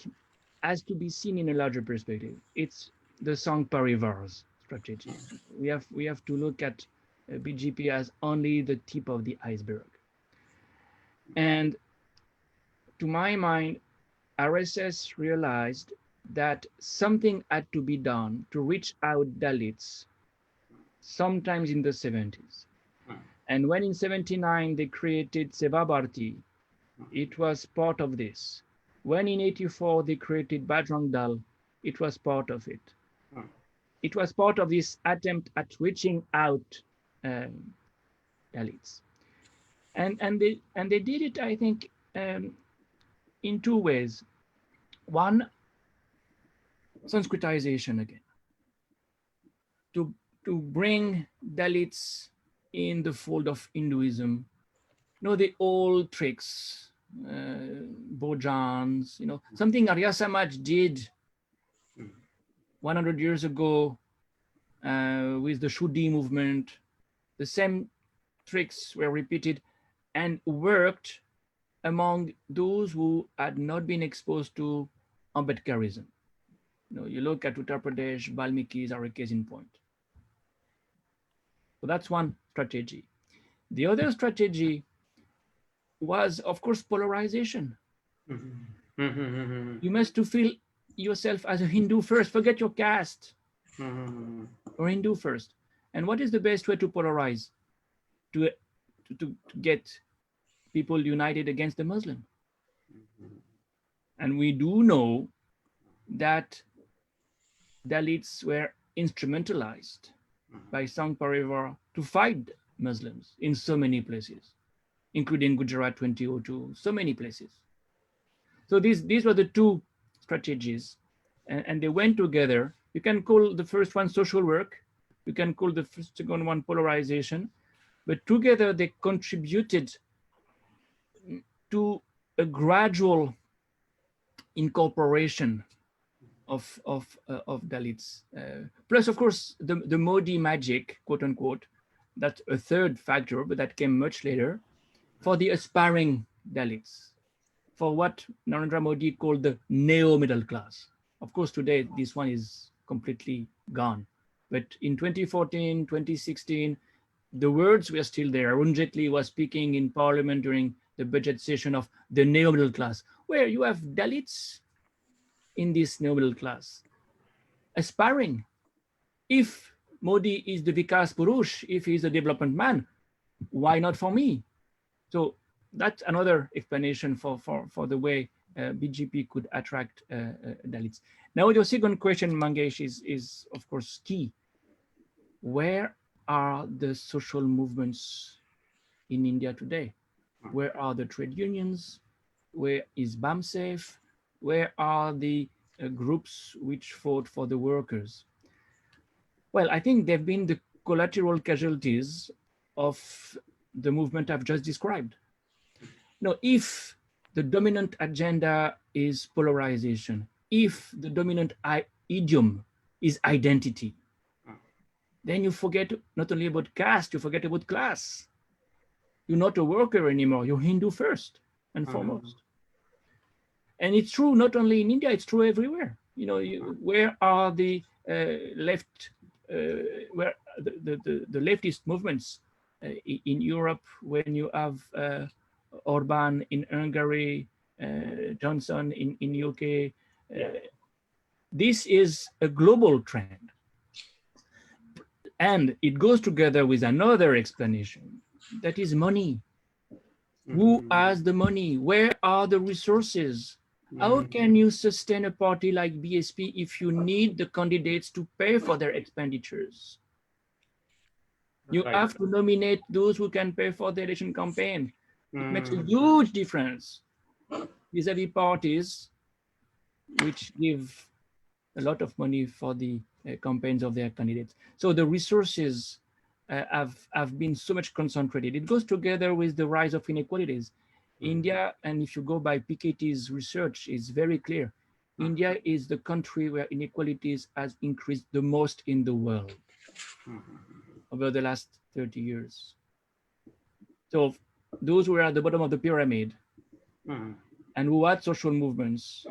has to be seen in a larger perspective. It's the Sangh Parivar's strategy. We have to look at BJP as only the tip of the iceberg. And to my mind, RSS realized that something had to be done to reach out Dalits sometimes in the 70s. And when in 79 they created Seva Bharti, it was part of this. When in 84 they created Bajrang Dal, it was part of it. It was part of this attempt at reaching out Dalits. And they did it, I think, in two ways. One, Sanskritization again, to bring Dalits in the fold of Hinduism. The old tricks, Bojans, something Arya Samaj did 100 years ago with the Shuddhi movement. The same tricks were repeated and worked among those who had not been exposed to Ambedkarism. You look at Uttar Pradesh, Valmikis are a case in point. So that's one strategy. The other strategy was, of course, polarization. Mm-hmm. You must to feel yourself as a Hindu first. Forget your caste, or Hindu first. And what is the best way to polarize? To, to get people united against the Muslim. And we do know that Dalits were instrumentalized by Sangh Parivar to fight Muslims in so many places, including Gujarat 2002, so many places. So these were the two strategies, and they went together. You can call the first one social work, you can call the second one polarization, but together they contributed to a gradual incorporation of Dalits. Plus, of course, the Modi magic, quote unquote, that's a third factor, but that came much later, for the aspiring Dalits, for what Narendra Modi called the neo-middle class. Of course, today, this one is completely gone. But in 2014, 2016, the words were still there. Arun Jaitley was speaking in parliament during the budget session of the neo-middle class, where you have Dalits in this neo-middle class, aspiring. If Modi is the Vikas Purush, if he's a development man, why not for me? So that's another explanation for the way BJP could attract Dalits. Now, your second question, Mangesh, is of course key. Where are the social movements in India today? Where are the trade unions? Where is BAMSAFE? Where are the groups which fought for the workers? Well, I think they've been the collateral casualties of the movement I've just described. Now, if the dominant agenda is polarization, if the dominant idiom is identity, then you forget not only about caste, you forget about class. You're not a worker anymore, you're Hindu first and foremost. And it's true not only in India, it's true everywhere. You know, where are the left, where the leftist movements in Europe, when you have Orban in Hungary, Johnson in UK. This is a global trend. And it goes together with another explanation, that is money. Who has the money? Where are the resources? How can you sustain a party like BSP if you need the candidates to pay for their expenditures? You have to nominate those who can pay for the election campaign. It makes a huge difference vis-a-vis parties which give a lot of money for the campaigns of their candidates. So the resources have been so much concentrated. It goes together with the rise of inequalities. India, and if you go by Piketty's research, is very clear. India is the country where inequalities has increased the most in the world over the last 30 years. So those who are at the bottom of the pyramid and who had social movements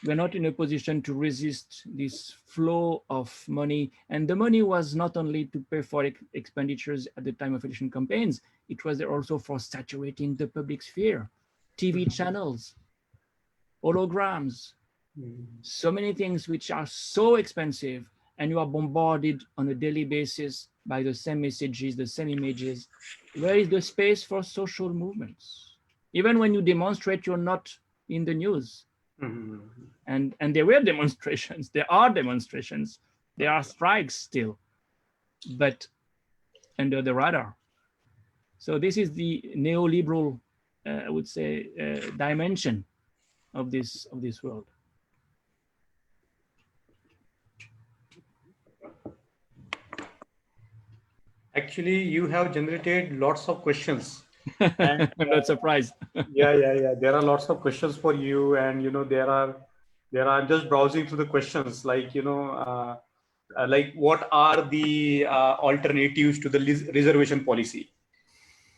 were not in a position to resist this flow of money. And the money was not only to pay for expenditures at the time of election campaigns, it was there also for saturating the public sphere, TV channels, holograms, so many things which are so expensive, and you are bombarded on a daily basis by the same messages, the same images. Where is the space for social movements? Even when you demonstrate, you're not in the news. And there were demonstrations, there are demonstrations, there are strikes still, but under the radar. So this is the neoliberal, I would say, dimension of this world. Actually, you have generated lots of questions. And, I'm not surprised. yeah. There are lots of questions for you, and there are I'm just browsing through the questions, like like what are the alternatives to the reservation policy,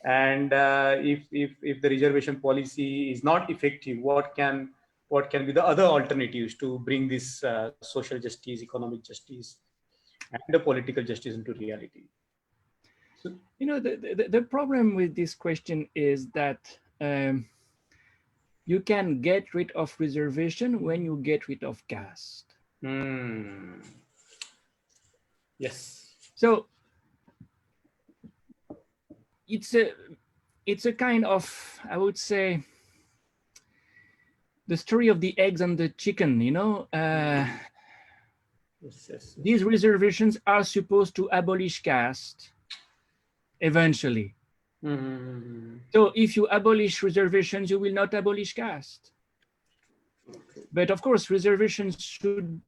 and if the reservation policy is not effective, what can be the other alternatives to bring this social justice, economic justice, and the political justice into reality? So, the problem with this question is that you can get rid of reservation when you get rid of caste. Yes. So it's a kind of, I would say, the story of the eggs and the chicken, you know. Yes. These reservations are supposed to abolish caste eventually. So if you abolish reservations, you will not abolish caste. But of course, reservations should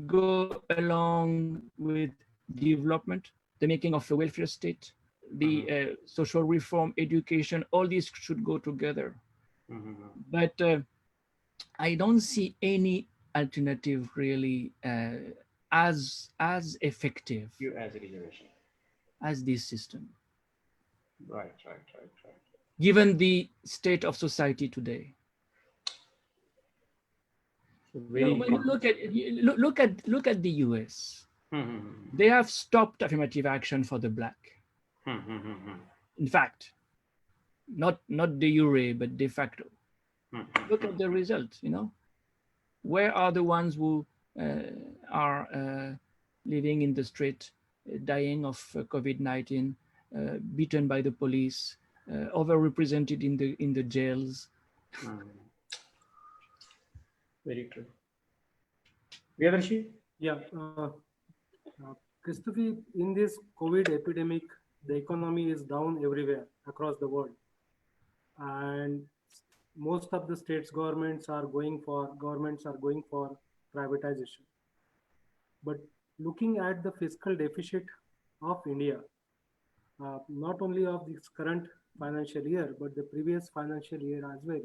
go along with development, the making of a welfare state, the social reform, education, all these should go together. But I don't see any alternative really as effective As a reservation. as this system. Right. Given the state of society today. Very When you look at the US, they have stopped affirmative action for the black. In fact, not de jure, but de facto. Look at the result, you know. Where are the ones who are living in the street, dying of COVID-19, beaten by the police, overrepresented in the jails? Very true. Priyadarshi? Yeah, Christophe, in this COVID epidemic, the economy is down everywhere across the world, and most of the states governments are going for privatization. But looking at the fiscal deficit of India, not only of this current financial year but the previous financial year as well,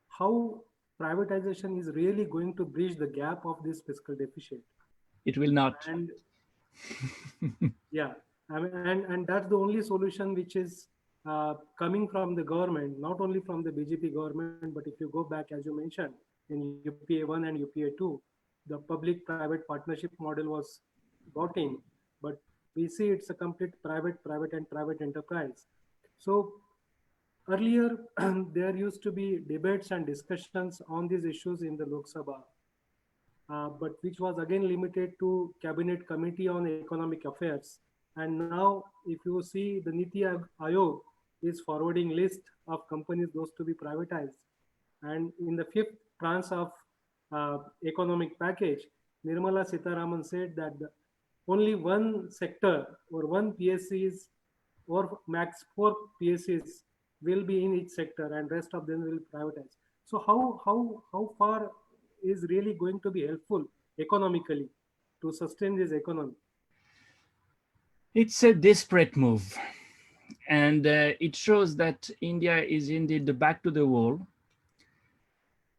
how privatization is really going to bridge the gap of this fiscal deficit? It will not. And yeah, I mean, and that's the only solution which is coming from the government, not only from the BJP government, but if you go back, as you mentioned, in UPA 1 and UPA 2, the public-private partnership model was brought in, but we see it's a complete private enterprise. So earlier, there used to be debates and discussions on these issues in the Lok Sabha, but which was again limited to Cabinet Committee on Economic Affairs. And now, if you see, the Niti Aayog is forwarding list of companies those to be privatized. And in the fifth tranche of economic package, Nirmala Sitharaman said that only one sector or one PSCs or max 4 PSCs will be in each sector, and rest of them will privatize. So how far is really going to be helpful economically to sustain this economy? It's a desperate move, and it shows that India is indeed the back to the wall.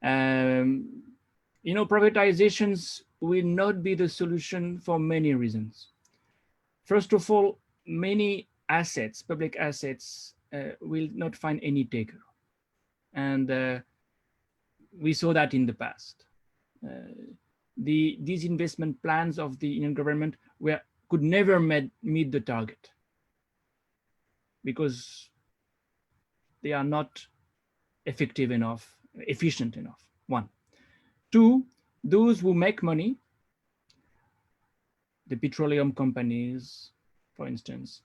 You know, privatizations will not be the solution for many reasons. First of all, many assets, public assets, will not find any taker. And we saw that in the past. These investment plans of the Indian government could never meet the target because they are not effective enough, efficient enough, one. Two, those who make money, the petroleum companies, for instance,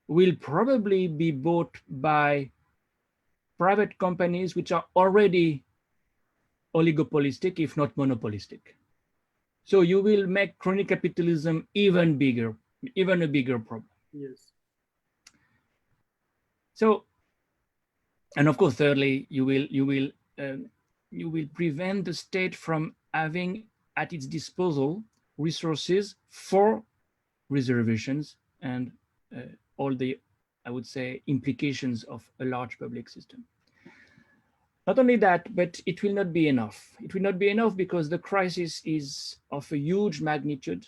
will probably be bought by private companies which are already oligopolistic, if not monopolistic. So you will make crony capitalism even bigger, even a bigger problem. Yes. So, and of course, thirdly, you will prevent the state from having at its disposal resources for reservations and all the, I would say, implications of a large public system. Not only that, but it will not be enough. It will not be enough because the crisis is of a huge magnitude.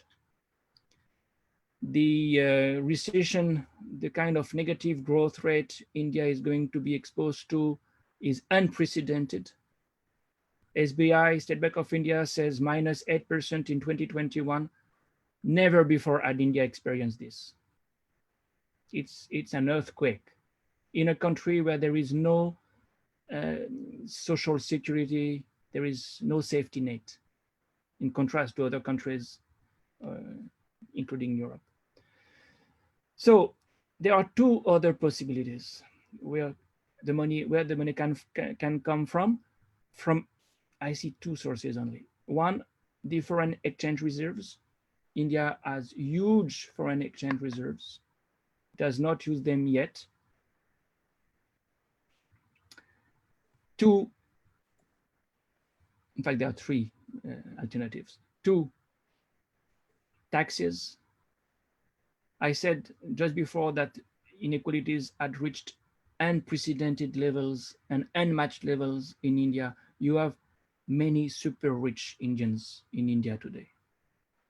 The recession, the kind of negative growth rate India is going to be exposed to is unprecedented. SBI, State Bank of India, says -8% in 2021. Never before had India experienced this. It's an earthquake. in a country where there is no social security, there is no safety net, in contrast to other countries, including Europe. So there are two other possibilities where the money can come from. From I see two sources only. One, the foreign exchange reserves. India has huge foreign exchange reserves. It does not use them yet. Two, in fact, there are three alternatives. Two, taxes. I said just before that inequalities had reached unprecedented levels and unmatched levels in India. You have many super rich Indians in India today.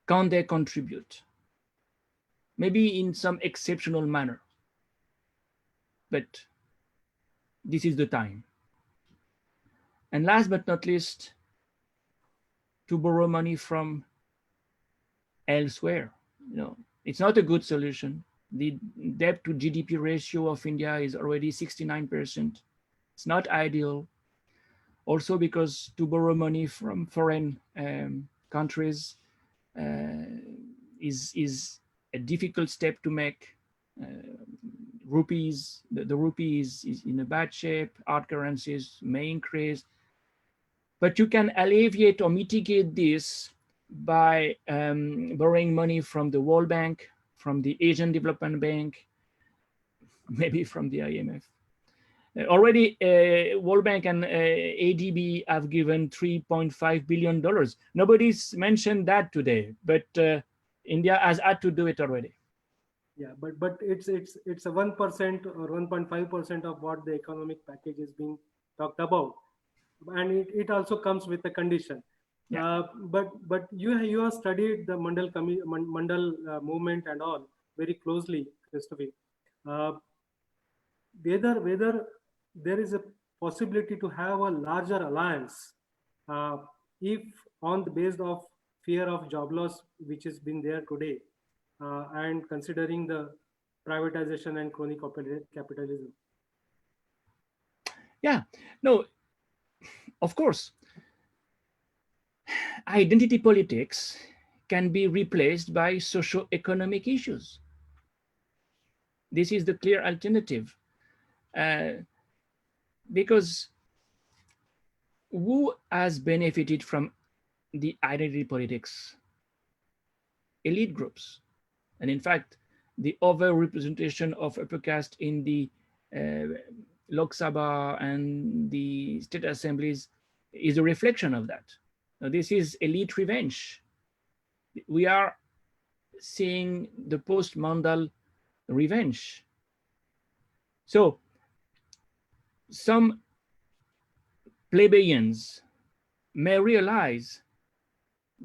Can they contribute? Maybe in some exceptional manner, but this is the time. And last but not least, to borrow money from elsewhere. It's not a good solution. The debt to GDP ratio of India is already 69%. It's not ideal. Also because to borrow money from foreign countries is a difficult step to make. The rupee is in a bad shape. Hard currencies may increase, but you can alleviate or mitigate this by borrowing money from the World Bank, from the Asian Development Bank, maybe from the IMF. Already, World Bank and ADB have given $3.5 billion. Nobody's mentioned that today, but India has had to do it already. Yeah, but it's a 1% or 1.5% of what the economic package is being talked about, and it also comes with a condition. Yeah. But you have studied the Mandal movement and all very closely, Christophe. Whether there is a possibility to have a larger alliance, if on the basis of fear of job loss, which has been there today, and considering the privatization and crony capitalism. Yeah, no, of course. Identity politics can be replaced by socio-economic issues. This is the clear alternative. Because who has benefited from the identity politics? Elite groups. And in fact, the overrepresentation of upper caste in the Lok Sabha and the state assemblies is a reflection of that. Now, this is elite revenge. We are seeing the post-Mandal revenge. So some plebeians may realize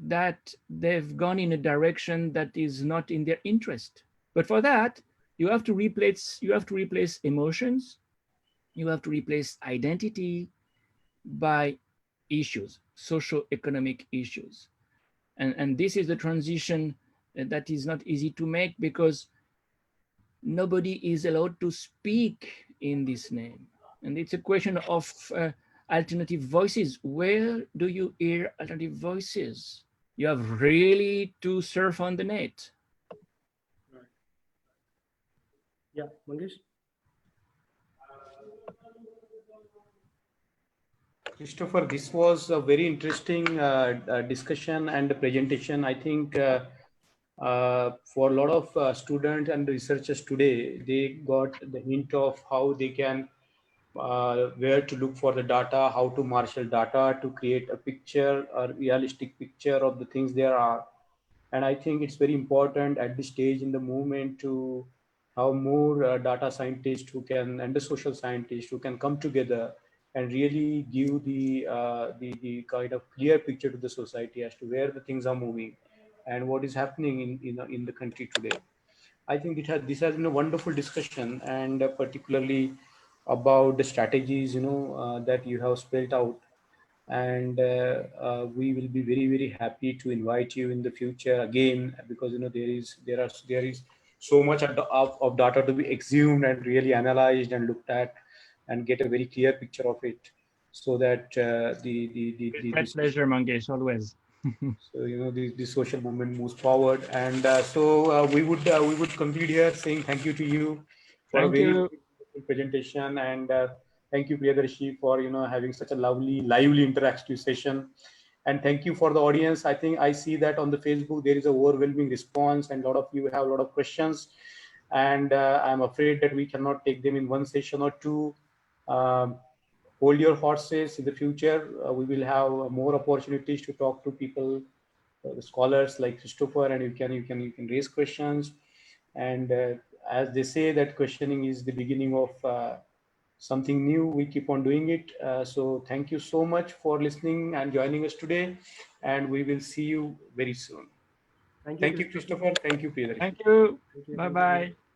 that they've gone in a direction that is not in their interest. But for that, you have to replace emotions, you have to replace identity by issues, socio-economic issues. And this is the transition that is not easy to make because nobody is allowed to speak in this name. And it's a question of alternative voices. Where do you hear alternative voices? You have really to surf on the net. Right. Yeah, Mangesh? Christopher, this was a very interesting discussion and presentation. I think for a lot of students and researchers today, they got the hint of how they can, where to look for the data, how to marshal data to create a picture, a realistic picture of the things there are. And I think it's very important at this stage in the movement to have more data scientists who can, and the social scientists who can come together and really give the kind of clear picture to the society as to where the things are moving and what is happening in the country today. I think this has been a wonderful discussion, and particularly about the strategies that you have spelled out. And we will be very happy to invite you in the future again, because there is so much of data to be exhumed and really analyzed and looked at and get a very clear picture of it, so that With great pleasure, Mangesh, always. so the social movement moves forward. And we would conclude here saying thank you to you for a Thank very, you. very beautiful presentation. And thank you, Priyadarshi, for having such a lovely, lively interactive session. And thank you for the audience. I think I see that on the Facebook there is a overwhelming response, and a lot of you have a lot of questions. And I'm afraid that we cannot take them in one session or two. Um, Hold your horses. In the future we will have more opportunities to talk to people, the scholars like Christopher, and you can raise questions. And as they say, that questioning is the beginning of something new. We keep on doing it. So thank you so much for listening and joining us today, and we will see you very soon. Thank you, Thank you, Christopher. Christopher. Thank you, Priyadarshi. Thank you. Thank you. Bye Thank you. bye.